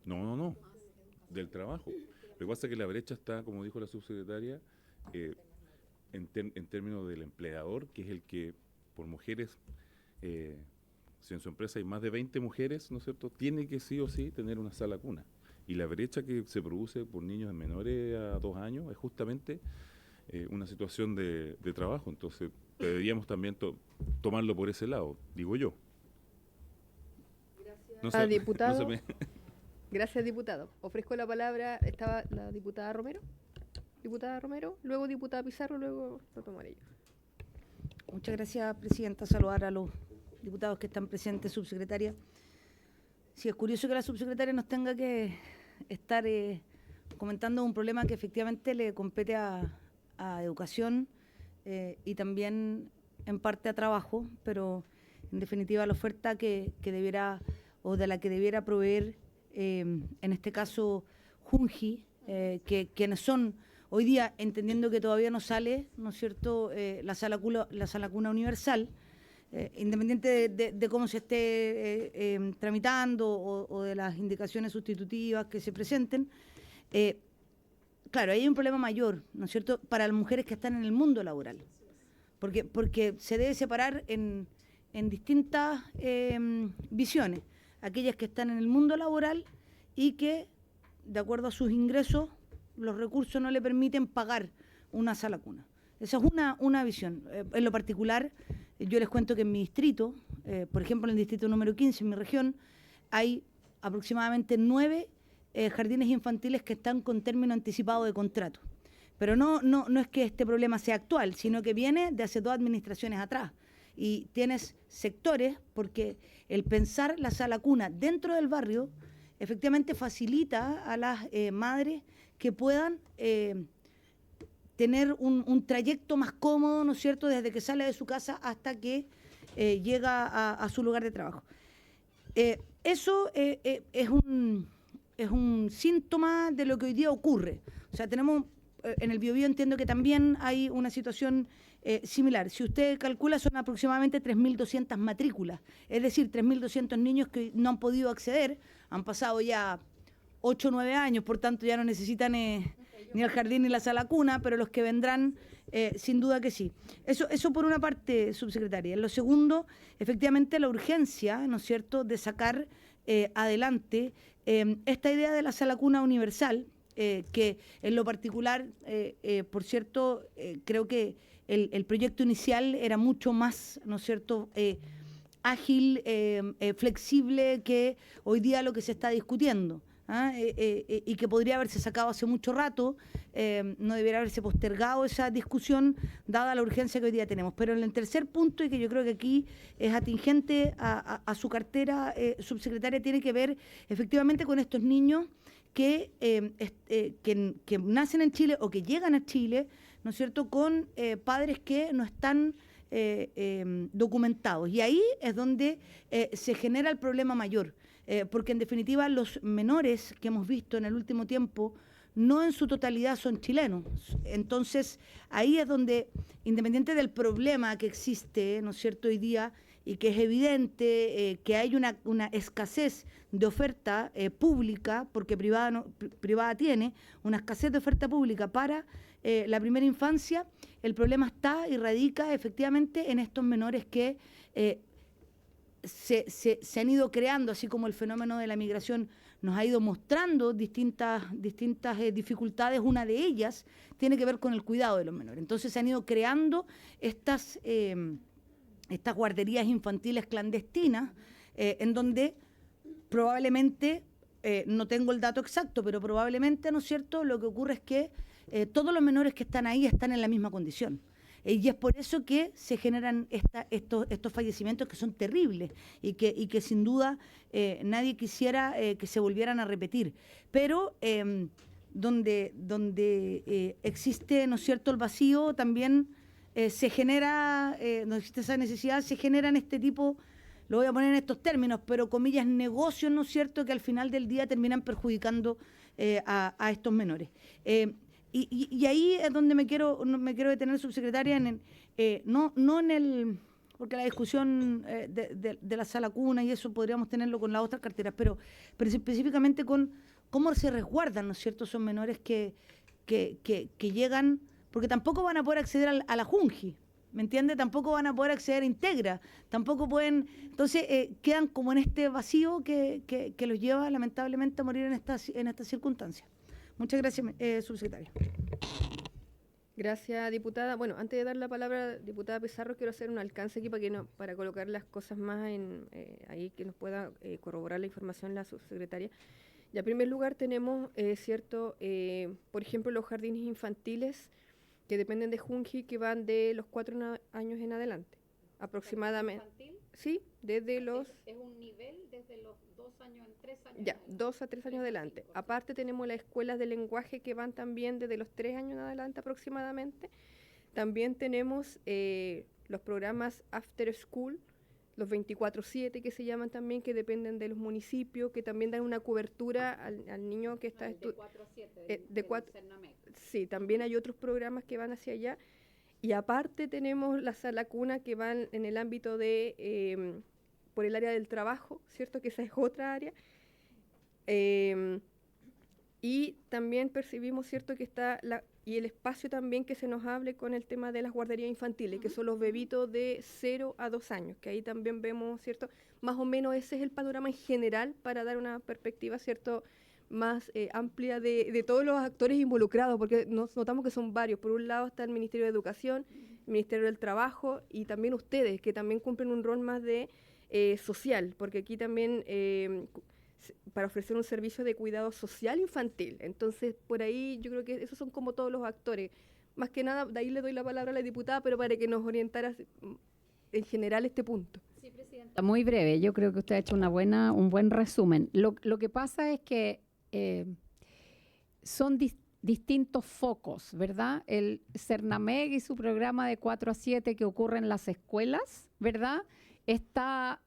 No, del trabajo. Lo que pasa es que la brecha está, como dijo la subsecretaria, en términos del empleador, que es el que, por mujeres, si en su empresa hay más de 20 mujeres, ¿no es cierto?, tiene que sí o sí tener una sala cuna. Y la brecha que se produce por niños menores a 2 años es justamente una situación de trabajo. Entonces, deberíamos también tomarlo por ese lado, digo yo. Gracias, diputado. Gracias, diputado. Ofrezco la palabra, estaba la diputada Romero. Diputada Romero, luego diputada Pizarro, luego lo tomaré yo. Muchas gracias, presidenta. Saludar a los diputados que están presentes, subsecretaria. Sí, es curioso que la subsecretaria nos tenga que estar comentando un problema que efectivamente le compete a educación y también en parte a trabajo, pero en definitiva la oferta que debiera o de la que debiera proveer en este caso Junji, quienes son hoy día, entendiendo que todavía no sale, ¿no es cierto?, la sala cuna universal, independiente de cómo se esté tramitando o de las indicaciones sustitutivas que se presenten, claro, hay un problema mayor, ¿no es cierto?, para las mujeres que están en el mundo laboral, porque se debe separar en distintas visiones, aquellas que están en el mundo laboral y que, de acuerdo a sus ingresos, los recursos no le permiten pagar una sala cuna. Esa es una visión. En lo particular, yo les cuento que en mi distrito, por ejemplo en el distrito número 15, en mi región, hay aproximadamente 9 jardines infantiles que están con término anticipado de contrato. Pero no es que este problema sea actual, sino que viene de hace 2 administraciones atrás. Y tienes sectores, porque el pensar la sala cuna dentro del barrio efectivamente facilita a las madres que puedan tener un trayecto más cómodo, ¿no es cierto?, desde que sale de su casa hasta que llega a su lugar de trabajo. Eso es un síntoma de lo que hoy día ocurre. O sea, tenemos, en el Biobío entiendo que también hay una situación similar. Si usted calcula, son aproximadamente 3.200 matrículas, es decir, 3.200 niños que no han podido acceder, han pasado ya 8 o 9 años, por tanto ya no necesitan ni el jardín ni la sala cuna, pero los que vendrán, sin duda que sí. Eso por una parte, subsecretaria. En lo segundo, efectivamente la urgencia, ¿no es cierto?, de sacar adelante esta idea de la sala cuna universal, que en lo particular, por cierto, creo que el proyecto inicial era mucho más, ¿no es cierto?, ágil, flexible que hoy día lo que se está discutiendo. Y que podría haberse sacado hace mucho rato, no debiera haberse postergado esa discusión dada la urgencia que hoy día tenemos. Pero en el tercer punto, y que yo creo que aquí es atingente a su cartera, subsecretaria, tiene que ver efectivamente con estos niños que nacen en Chile o que llegan a Chile, ¿no es cierto?, con padres que no están documentados. Y ahí es donde se genera el problema mayor. Porque en definitiva los menores que hemos visto en el último tiempo no en su totalidad son chilenos. Entonces ahí es donde, independiente del problema que existe, ¿no es cierto?, hoy día, y que es evidente que hay una escasez de oferta pública, porque privada tiene una escasez de oferta pública para la primera infancia, el problema está y radica efectivamente en estos menores que se han ido creando, así como el fenómeno de la migración nos ha ido mostrando distintas dificultades. Una de ellas tiene que ver con el cuidado de los menores. Entonces se han ido creando estas guarderías infantiles clandestinas, en donde probablemente, no tengo el dato exacto, pero probablemente, ¿no es cierto?, lo que ocurre es que todos los menores que están ahí están en la misma condición. Y es por eso que se generan estos fallecimientos que son terribles y que sin duda nadie quisiera que se volvieran a repetir. Pero donde existe, ¿no es cierto?, el vacío, también se genera, no existe esa necesidad, se generan este tipo, lo voy a poner en estos términos, pero comillas, negocios, ¿no es cierto?, que al final del día terminan perjudicando a estos menores. Y ahí es donde me quiero detener, subsecretaria, no en el... Porque la discusión de la sala cuna y eso podríamos tenerlo con las otras carteras, pero específicamente con cómo se resguardan, ¿no es cierto?, esos menores que llegan, porque tampoco van a poder acceder a la Junji, ¿me entiende? Tampoco van a poder acceder a Integra, tampoco pueden... Entonces quedan como en este vacío que los lleva lamentablemente a morir en estas circunstancias. Muchas gracias, subsecretaria. Gracias, diputada. Bueno, antes de dar la palabra, diputada Pizarro, quiero hacer un alcance aquí para colocar las cosas más ahí que nos pueda corroborar la información la subsecretaria. Y en primer lugar tenemos, por ejemplo, los jardines infantiles que dependen de Junji, que van de los 4 años en adelante, aproximadamente. Sí, desde los... Es un nivel desde los 2 años, 3 años. Ya, 2 a 3 años adelante. Aparte tenemos las escuelas de lenguaje que van también desde los 3 años en adelante aproximadamente. También tenemos los programas After School, los 24/7 que se llaman también, que dependen de los municipios, que también dan una cobertura al niño que está de 4 a 7, Sí, también hay otros programas que van hacia allá. Y aparte tenemos la sala cuna que van en el ámbito de, por el área del trabajo, ¿cierto? Que esa es otra área. Y también percibimos, ¿cierto? Que está y el espacio también que se nos hable con el tema de las guarderías infantiles, que son los bebitos de 0 a 2 años, que ahí también vemos, ¿cierto? Más o menos ese es el panorama en general para dar una perspectiva, ¿cierto?, más amplia de todos los actores involucrados, porque nos notamos que son varios. Por un lado está el Ministerio de Educación, el Ministerio del Trabajo y también ustedes, que también cumplen un rol más de social, porque aquí también para ofrecer un servicio de cuidado social infantil. Entonces, por ahí yo creo que esos son como todos los actores. Más que nada, de ahí le doy la palabra a la diputada, pero para que nos orientara en general este punto. Sí, presidenta. Muy breve, yo creo que usted ha hecho un buen resumen. Lo que pasa es que son distintos focos, ¿verdad? El Cernamec y su programa de 4 a 7 que ocurre en las escuelas, ¿verdad?, está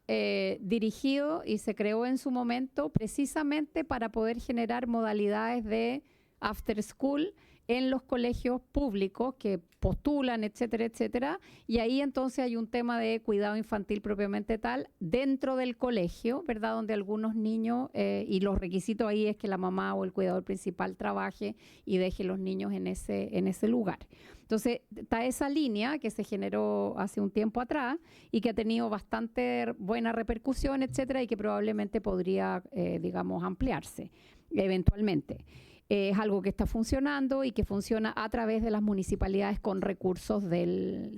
dirigido y se creó en su momento precisamente para poder generar modalidades de after school en los colegios públicos que postulan, etcétera, etcétera, y ahí entonces hay un tema de cuidado infantil propiamente tal dentro del colegio, ¿verdad?, donde algunos niños, y los requisitos ahí es que la mamá o el cuidador principal trabaje y deje los niños en ese lugar. Entonces, está esa línea que se generó hace un tiempo atrás y que ha tenido bastante buena repercusión, etcétera, y que probablemente podría, digamos, ampliarse eventualmente. Es algo que está funcionando y que funciona a través de las municipalidades con recursos del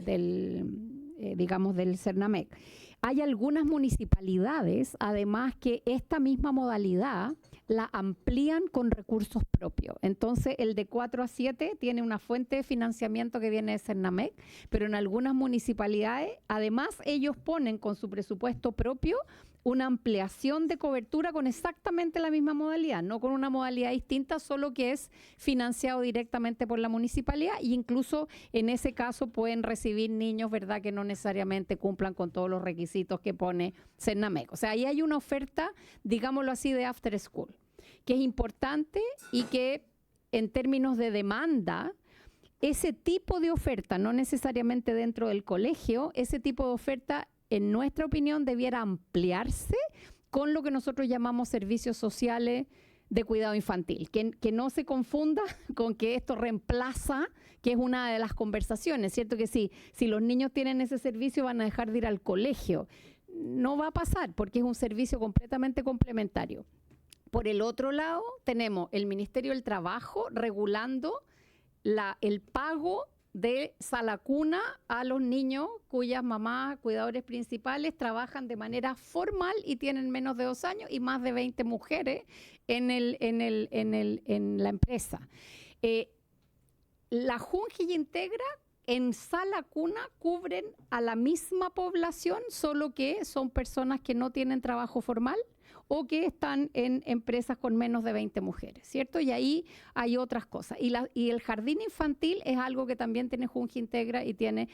Cernamec. Hay algunas municipalidades, además, que esta misma modalidad la amplían con recursos propios. Entonces, el de 4 a 7 tiene una fuente de financiamiento que viene de Cernamec, pero en algunas municipalidades, además, ellos ponen con su presupuesto propio una ampliación de cobertura con exactamente la misma modalidad, no con una modalidad distinta, solo que es financiado directamente por la municipalidad e incluso en ese caso pueden recibir niños, ¿verdad?, que no necesariamente cumplan con todos los requisitos que pone Cernamec. O sea, ahí hay una oferta, digámoslo así, de after school, que es importante y que en términos de demanda, ese tipo de oferta, no necesariamente dentro del colegio, ese tipo de oferta en nuestra opinión, debiera ampliarse con lo que nosotros llamamos servicios sociales de cuidado infantil. Que no se confunda con que esto reemplaza, que es una de las conversaciones, ¿cierto? Que si los niños tienen ese servicio van a dejar de ir al colegio. No va a pasar porque es un servicio completamente complementario. Por el otro lado, tenemos el Ministerio del Trabajo regulando el pago de sala cuna a los niños cuyas mamás, cuidadores principales, trabajan de manera formal y tienen menos de 2 años y más de 20 mujeres en la empresa. La Junji y Integra en sala cuna cubren a la misma población, solo que son personas que no tienen trabajo formal o que están en empresas con menos de 20 mujeres, ¿cierto? Y ahí hay otras cosas. Y el jardín infantil es algo que también tiene Junji Integra y tiene...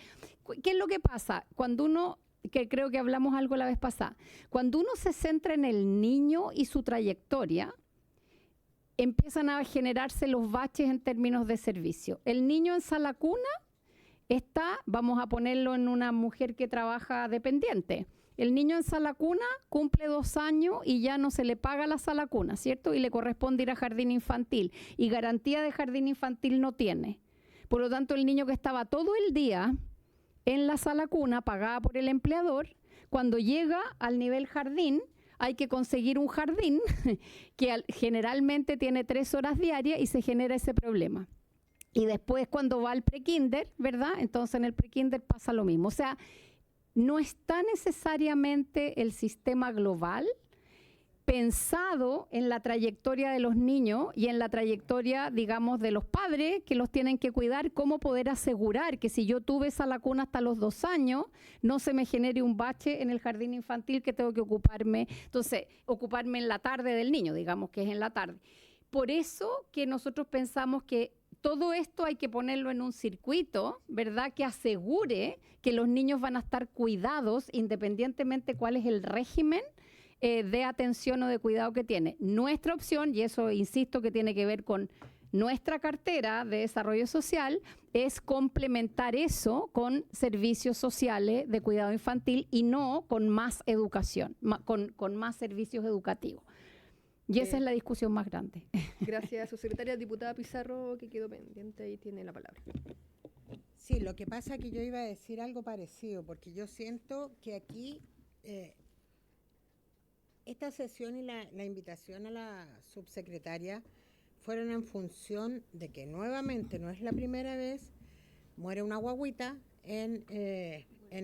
¿Qué es lo que pasa? Cuando uno, que creo que hablamos algo la vez pasada, cuando uno se centra en el niño y su trayectoria, empiezan a generarse los baches en términos de servicio. El niño en sala cuna está, vamos a ponerlo en una mujer que trabaja dependiente. El niño en sala cuna cumple 2 años y ya no se le paga la sala cuna, ¿cierto? Y le corresponde ir a jardín infantil. Y garantía de jardín infantil no tiene. Por lo tanto, el niño que estaba todo el día en la sala cuna, pagada por el empleador, cuando llega al nivel jardín, hay que conseguir un jardín que generalmente tiene 3 horas diarias y se genera ese problema. Y después cuando va al prekinder, ¿verdad? Entonces en el prekinder pasa lo mismo. O sea, no está necesariamente el sistema global pensado en la trayectoria de los niños y en la trayectoria, digamos, de los padres que los tienen que cuidar, cómo poder asegurar que si yo tuve esa lacuna hasta los 2 años, no se me genere un bache en el jardín infantil que tengo que ocuparme. Entonces, ocuparme en la tarde del niño, digamos que es en la tarde. Por eso que nosotros pensamos que todo esto hay que ponerlo en un circuito, ¿verdad?, que asegure que los niños van a estar cuidados independientemente cuál es el régimen de atención o de cuidado que tiene. Nuestra opción, y eso insisto que tiene que ver con nuestra cartera de desarrollo social, es complementar eso con servicios sociales de cuidado infantil y no con más educación, con más servicios educativos. Y esa es la discusión más grande. Gracias, subsecretaria. Diputada Pizarro, que quedó pendiente, ahí tiene la palabra. Sí, lo que pasa es que yo iba a decir algo parecido, porque yo siento que aquí esta sesión y la invitación a la subsecretaria fueron en función de que nuevamente, no es la primera vez, muere una guagüita en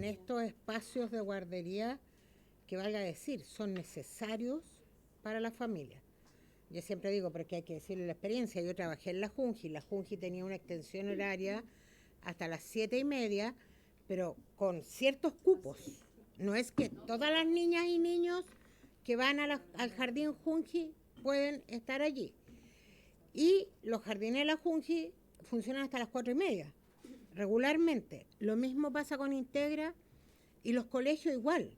estos espacios de guardería que, valga decir, son necesarios para la familia. Yo siempre digo, pero es que hay que decirle la experiencia. Yo trabajé en la Junji tenía una extensión horaria hasta las 7:30, pero con ciertos cupos. No es que todas las niñas y niños que van al jardín Junji pueden estar allí. Y los jardines de la Junji funcionan hasta las 4:30, regularmente. Lo mismo pasa con Integra y los colegios igual.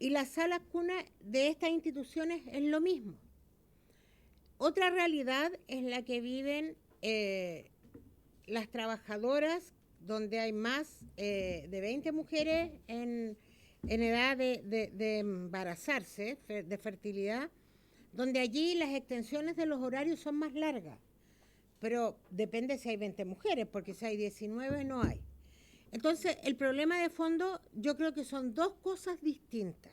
Y las salas cunas de estas instituciones es lo mismo. Otra realidad es la que viven las trabajadoras, donde hay más de 20 mujeres en edad de embarazarse, de fertilidad, donde allí las extensiones de los horarios son más largas. Pero depende si hay 20 mujeres, porque si hay 19 no hay. Entonces, el problema de fondo yo creo que son 2 cosas distintas,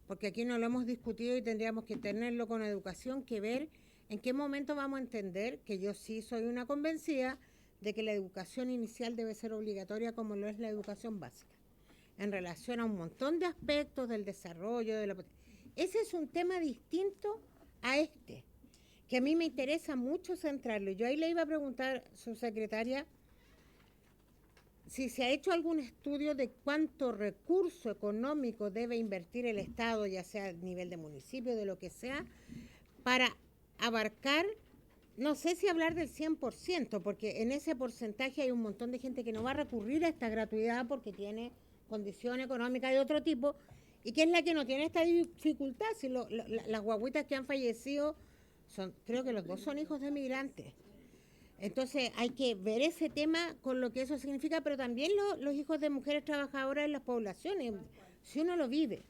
porque aquí no lo hemos discutido y tendríamos que tenerlo con educación, que ver en qué momento vamos a entender, que yo sí soy una convencida de que la educación inicial debe ser obligatoria como lo es la educación básica, en relación a un montón de aspectos del desarrollo, ese es un tema distinto a este, que a mí me interesa mucho centrarlo. Yo ahí le iba a preguntar, subsecretaria, si se ha hecho algún estudio de cuánto recurso económico debe invertir el Estado, ya sea a nivel de municipio, de lo que sea, para abarcar, no sé si hablar del 100%, porque en ese porcentaje hay un montón de gente que no va a recurrir a esta gratuidad porque tiene condición económica de otro tipo, y que es la que no tiene esta dificultad. Si las guaguitas que han fallecido, creo que los 2 son hijos de migrantes. Entonces hay que ver ese tema con lo que eso significa, pero también los hijos de mujeres trabajadoras en las poblaciones, si uno lo vive.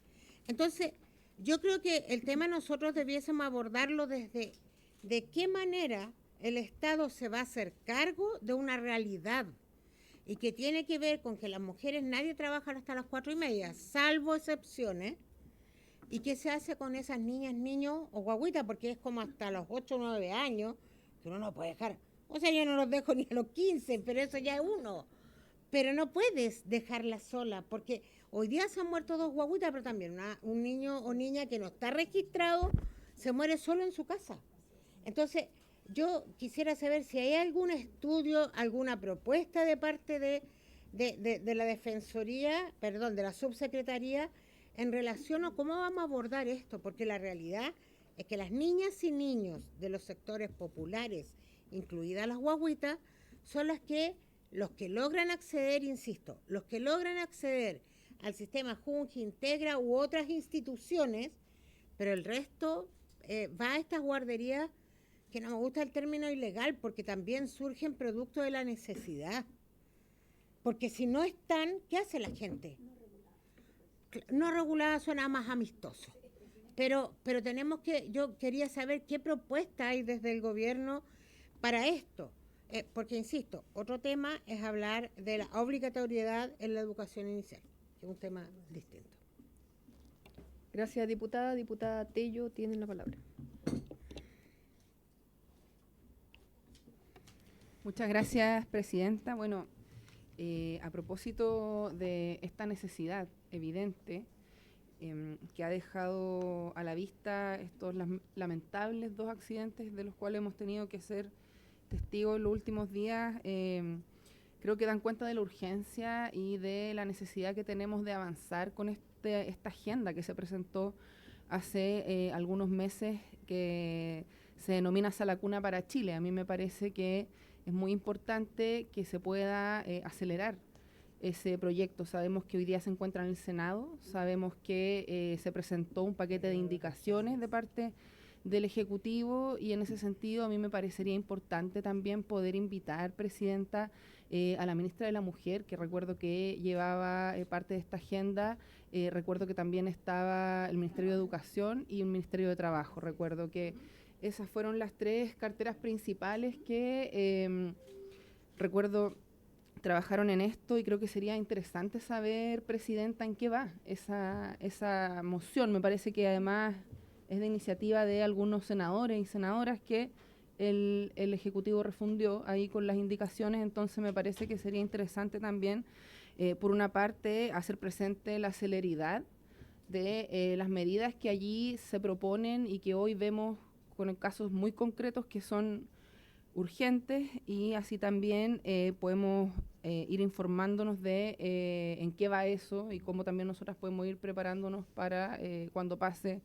Entonces yo creo que el tema nosotros debiésemos abordarlo desde de qué manera el Estado se va a hacer cargo de una realidad y que tiene que ver con que las mujeres nadie trabaja hasta las 4:30, salvo excepciones, y qué se hace con esas niñas, niños o guaguitas, porque es como hasta los 8 o 9 años que uno no puede dejar. O sea, yo no los dejo ni a los 15, pero eso ya es uno. Pero no puedes dejarla sola, porque hoy día se han muerto 2 guaguitas, pero también un niño o niña que no está registrado se muere solo en su casa. Entonces, yo quisiera saber si hay algún estudio, alguna propuesta de parte de la Defensoría, perdón, de la Subsecretaría, en relación a cómo vamos a abordar esto, porque la realidad es que las niñas y niños de los sectores populares, incluidas las guaguitas, son los que logran acceder, insisto, los que logran acceder al sistema Junji, Integra u otras instituciones, pero el resto va a estas guarderías que no me gusta el término ilegal, porque también surgen producto de la necesidad. Porque si no están, ¿qué hace la gente? No regulada suena más amistoso. Pero tenemos que, yo quería saber qué propuesta hay desde el gobierno para esto. Porque, insisto, otro tema es hablar de la obligatoriedad en la educación inicial, que es un tema distinto. Gracias, diputada. Diputada Tello, tienen la palabra. Muchas gracias, presidenta. Bueno, a propósito de esta necesidad evidente que ha dejado a la vista estos lamentables 2 accidentes de los cuales hemos tenido que ser testigos en los últimos días, creo que dan cuenta de la urgencia y de la necesidad que tenemos de avanzar con esta agenda que se presentó hace algunos meses, que se denomina Sala Cuna para Chile. A mí me parece que es muy importante que se pueda acelerar ese proyecto. Sabemos que hoy día se encuentra en el Senado, sabemos que se presentó un paquete de indicaciones de parte del Ejecutivo, y en ese sentido a mí me parecería importante también poder invitar, presidenta, a la ministra de la Mujer, que recuerdo que llevaba parte de esta agenda. Recuerdo que también estaba el Ministerio de Educación y el Ministerio de Trabajo. Recuerdo que esas fueron las 3 carteras principales que recuerdo trabajaron en esto, y creo que sería interesante saber, presidenta, en qué va esa moción. Me parece que además es de iniciativa de algunos senadores y senadoras que el Ejecutivo refundió ahí con las indicaciones. Entonces me parece que sería interesante también, por una parte, hacer presente la celeridad de las medidas que allí se proponen y que hoy vemos con casos muy concretos que son urgentes, y así también podemos ir informándonos de en qué va eso y cómo también nosotras podemos ir preparándonos para cuando pase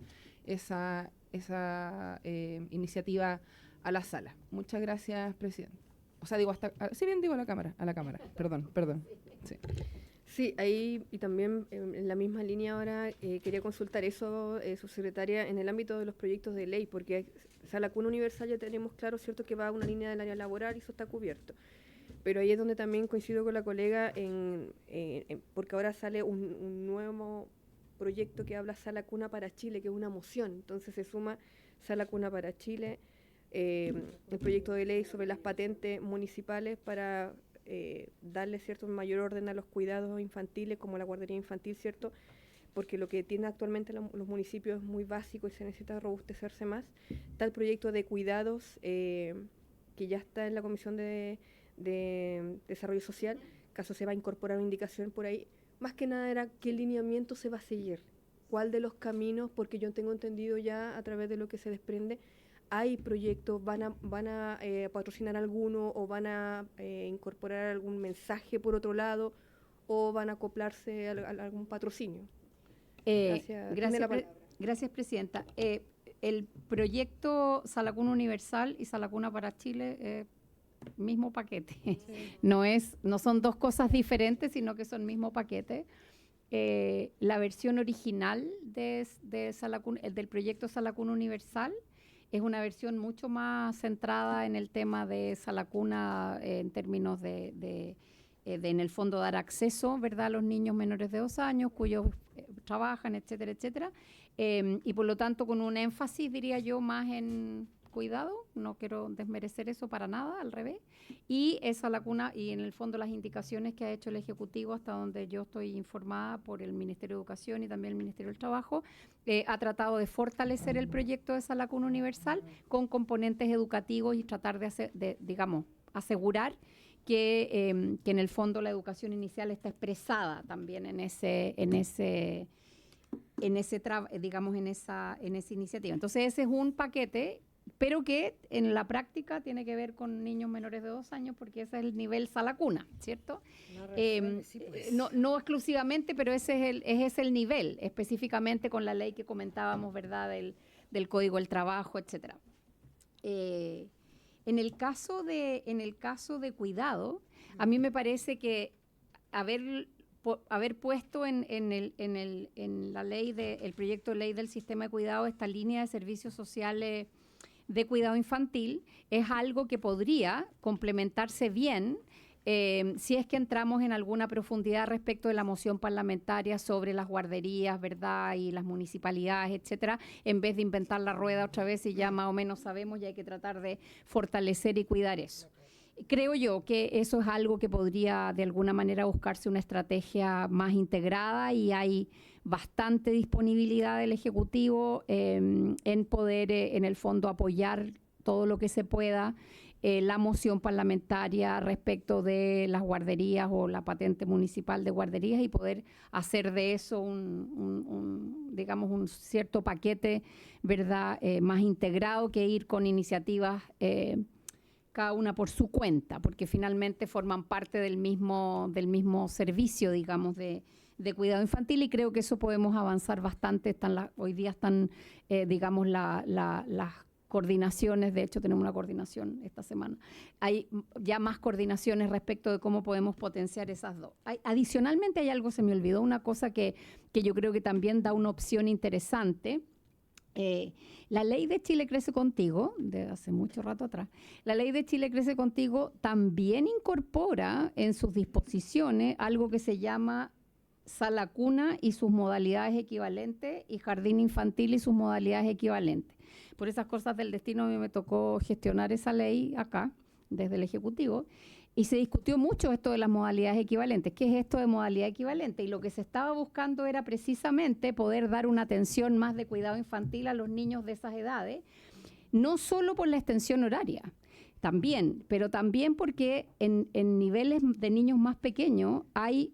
esa iniciativa a la sala. Muchas gracias, presidenta. O sea, digo, si bien digo a la cámara, perdón. Sí. Sí, ahí y también en la misma línea ahora quería consultar eso, subsecretaria, en el ámbito de los proyectos de ley, porque Sala Cuna Universal ya tenemos claro, ¿cierto?, que va a una línea del área laboral y eso está cubierto. Pero ahí es donde también coincido con la colega, porque ahora sale un nuevo proyecto que habla Sala Cuna para Chile, que es una moción. Entonces se suma Sala Cuna para Chile, el proyecto de ley sobre las patentes municipales para darle cierto mayor orden a los cuidados infantiles, como la guardería infantil, ¿cierto? Porque lo que tienen actualmente los municipios es muy básico y se necesita robustecerse más. Está el proyecto de cuidados que ya está en la Comisión de Desarrollo Social, caso se va a incorporar una indicación por ahí. Más que nada era qué lineamiento se va a seguir, cuál de los caminos, porque yo tengo entendido ya a través de lo que se desprende, hay proyectos, van a patrocinar alguno o van a incorporar algún mensaje por otro lado o van a acoplarse a algún patrocinio. Gracias, presidenta. El proyecto Sala Cuna Universal y Sala Cuna para Chile, mismo paquete. Sí. No son 2 cosas diferentes, sino que son mismo paquete. La versión original de Sala Cuna, del proyecto Sala Cuna Universal, es una versión mucho más centrada en el tema de Sala Cuna en términos de en el fondo dar acceso, ¿verdad?, a los niños menores de 2 años cuyos trabajan, etcétera, etcétera, y por lo tanto con un énfasis, diría yo, más en cuidado. No quiero desmerecer eso para nada, al revés, y esa lacuna y en el fondo las indicaciones que ha hecho el Ejecutivo, hasta donde yo estoy informada por el Ministerio de Educación y también el Ministerio del Trabajo, ha tratado de fortalecer el proyecto de Sala Cuna Universal con componentes educativos y tratar de digamos, asegurar que en el fondo la educación inicial está expresada también en esa iniciativa. Entonces ese es un paquete, pero que en la práctica tiene que ver con niños menores de 2 años, porque ese es el nivel Sala Cuna, ¿cierto? No exclusivamente, pero ese es el nivel, específicamente con la ley que comentábamos, ¿verdad?, del Código del Trabajo, etcétera. En el caso de cuidado, a mí me parece que haber puesto en la ley el proyecto de ley del sistema de cuidado esta línea de servicios sociales de cuidado infantil es algo que podría complementarse bien si es que entramos en alguna profundidad respecto de la moción parlamentaria sobre las guarderías, ¿verdad? Y las municipalidades, etcétera, en vez de inventar la rueda otra vez y ya más o menos sabemos y hay que tratar de fortalecer y cuidar eso. Creo yo que eso es algo que podría de alguna manera buscarse una estrategia más integrada y hay bastante disponibilidad del Ejecutivo en poder, en el fondo, apoyar todo lo que se pueda la moción parlamentaria respecto de las guarderías o la patente municipal de guarderías y poder hacer de eso digamos, un cierto paquete, ¿verdad?, más integrado que ir con iniciativas cada una por su cuenta, porque finalmente forman parte del mismo servicio, digamos, de cuidado infantil, y creo que eso podemos avanzar bastante. Hoy día están, digamos, las coordinaciones, de hecho tenemos una coordinación esta semana. Hay ya más coordinaciones respecto de cómo podemos potenciar esas dos. Adicionalmente hay algo, se me olvidó, una cosa que yo creo que también da una opción interesante. La ley de Chile Crece Contigo, de hace mucho rato atrás, la ley de Chile Crece Contigo también incorpora en sus disposiciones algo que se llama sala cuna y sus modalidades equivalentes y jardín infantil y sus modalidades equivalentes. Por esas cosas del destino a mí me tocó gestionar esa ley acá, desde el Ejecutivo, y se discutió mucho esto de las modalidades equivalentes. ¿Qué es esto de modalidad equivalente? Y lo que se estaba buscando era precisamente poder dar una atención más de cuidado infantil a los niños de esas edades, no solo por la extensión horaria, también, pero también porque en niveles de niños más pequeños hay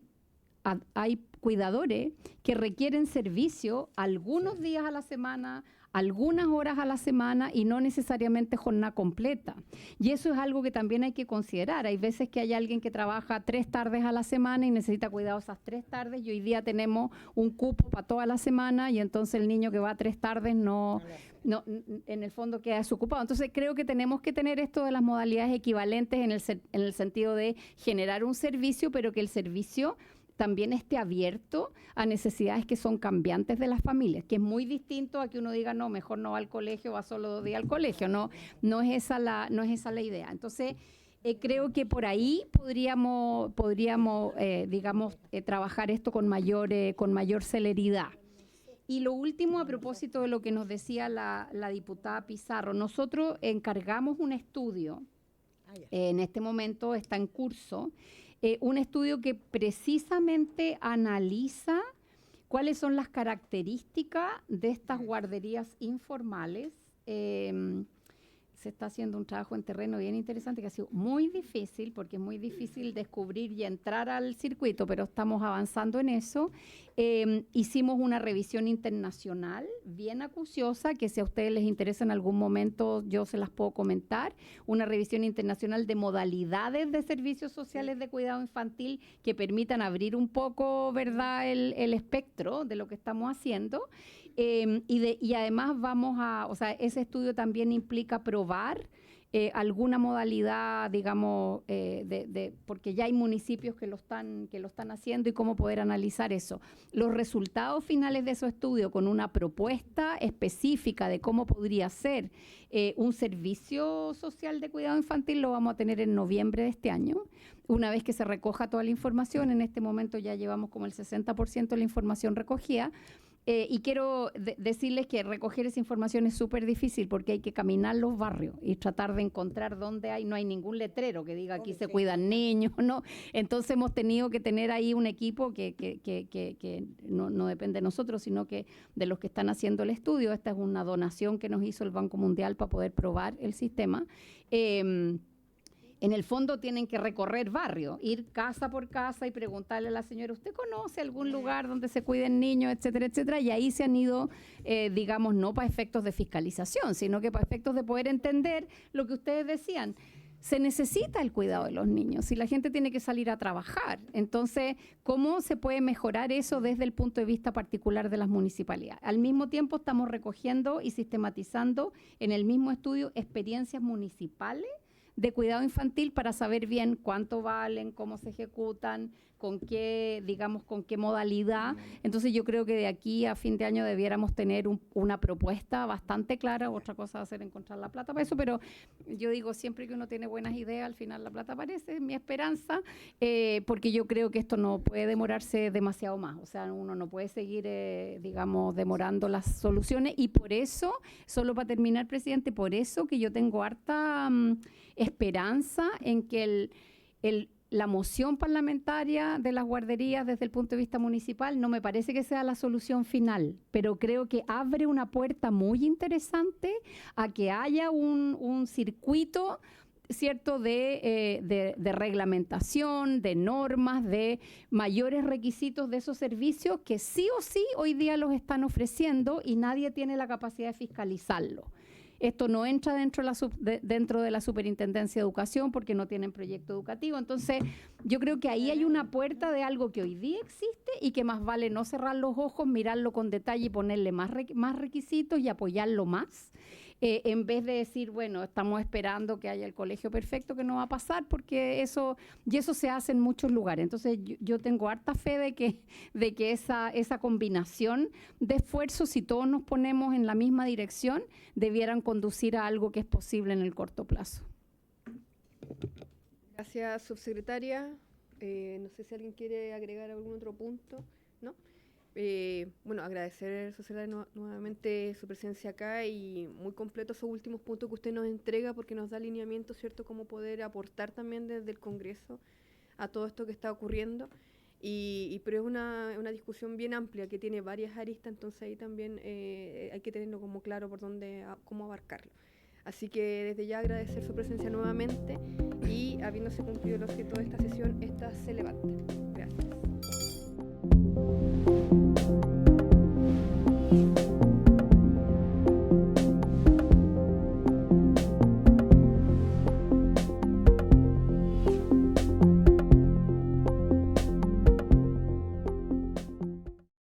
cuidadores que requieren servicio algunos días a la semana, algunas horas a la semana y no necesariamente jornada completa. Y eso es algo que también hay que considerar. Hay veces que hay alguien que trabaja 3 tardes a la semana y necesita cuidado esas 3 tardes, y hoy día tenemos un cupo para toda la semana y entonces el niño que va 3 tardes no, en el fondo queda desocupado. Entonces creo que tenemos que tener esto de las modalidades equivalentes en el sentido de generar un servicio, pero que el servicio también esté abierto a necesidades que son cambiantes de las familias, que es muy distinto a que uno diga, no, mejor no va al colegio, va solo 2 días al colegio. No es esa la idea. Entonces, creo que por ahí podríamos digamos, trabajar esto con mayor celeridad. Y lo último, a propósito de lo que nos decía la diputada Pizarro, nosotros encargamos un estudio, en este momento está en curso, un estudio que precisamente analiza cuáles son las características de estas guarderías informales. Se está haciendo un trabajo en terreno bien interesante que ha sido muy difícil, porque es muy difícil descubrir y entrar al circuito, pero estamos avanzando en eso. Hicimos una revisión internacional bien acuciosa, que si a ustedes les interesa en algún momento yo se las puedo comentar, una revisión internacional de modalidades de servicios sociales de cuidado infantil que permitan abrir un poco, ¿verdad?, el espectro de lo que estamos haciendo. Y además ese estudio también implica probar alguna modalidad, digamos, porque ya hay municipios que lo están haciendo, y cómo poder analizar eso. Los resultados finales de esos estudios, con una propuesta específica de cómo podría ser un servicio social de cuidado infantil, lo vamos a tener en noviembre de este año. Una vez que se recoja toda la información, en este momento ya llevamos como el 60% de la información recogida. Y quiero decirles que recoger esa información es súper difícil, porque hay que caminar los barrios y tratar de encontrar dónde no hay ningún letrero que diga aquí se cuidan niños, ¿no? Entonces hemos tenido que tener ahí un equipo que no depende de nosotros, sino que de los que están haciendo el estudio. Esta es una donación que nos hizo el Banco Mundial para poder probar el sistema. En el fondo tienen que recorrer barrio, ir casa por casa y preguntarle a la señora, ¿usted conoce algún lugar donde se cuiden niños, etcétera, etcétera? Y ahí se han ido, digamos, no para efectos de fiscalización, sino que para efectos de poder entender lo que ustedes decían. Se necesita el cuidado de los niños y la gente tiene que salir a trabajar. Entonces, ¿cómo se puede mejorar eso desde el punto de vista particular de las municipalidades? Al mismo tiempo estamos recogiendo y sistematizando en el mismo estudio experiencias municipales de cuidado infantil para saber bien cuánto valen, cómo se ejecutan, con qué, digamos, con qué modalidad. Entonces yo creo que de aquí a fin de año debiéramos tener una propuesta bastante clara. Otra cosa va a ser encontrar la plata para eso, pero yo digo, siempre que uno tiene buenas ideas, al final la plata aparece, es mi esperanza, porque yo creo que esto no puede demorarse demasiado más. O sea, uno no puede seguir, digamos, demorando las soluciones, y por eso, solo para terminar, presidente, por eso que yo tengo harta esperanza en que la moción parlamentaria de las guarderías desde el punto de vista municipal no me parece que sea la solución final, pero creo que abre una puerta muy interesante a que haya un circuito, ¿cierto?, de reglamentación, de normas, de mayores requisitos de esos servicios que sí o sí hoy día los están ofreciendo y nadie tiene la capacidad de fiscalizarlo. Esto no entra dentro de la Superintendencia de Educación porque no tienen proyecto educativo. Entonces, yo creo que ahí hay una puerta de algo que hoy día existe y que más vale no cerrar los ojos, mirarlo con detalle y ponerle más requisitos y apoyarlo más, en vez de decir, bueno, estamos esperando que haya el colegio perfecto, que no va a pasar, porque eso se hace en muchos lugares. Entonces, yo tengo harta fe de que esa combinación de esfuerzos, si todos nos ponemos en la misma dirección, debieran conducir a algo que es posible en el corto plazo. Gracias, subsecretaria. No sé si alguien quiere agregar algún otro punto, ¿no? Bueno, agradecer, subsecretaria, nuevamente su presencia acá, y muy completo esos últimos puntos que usted nos entrega, porque nos da alineamiento, ¿cierto?, cómo poder aportar también desde el Congreso a todo esto que está ocurriendo. Pero es una discusión bien amplia que tiene varias aristas, entonces ahí también hay que tenerlo como claro por dónde, cómo abarcarlo. Así que desde ya agradecer su presencia nuevamente, y habiéndose cumplido el objeto de esta sesión, esta se levanta. Gracias.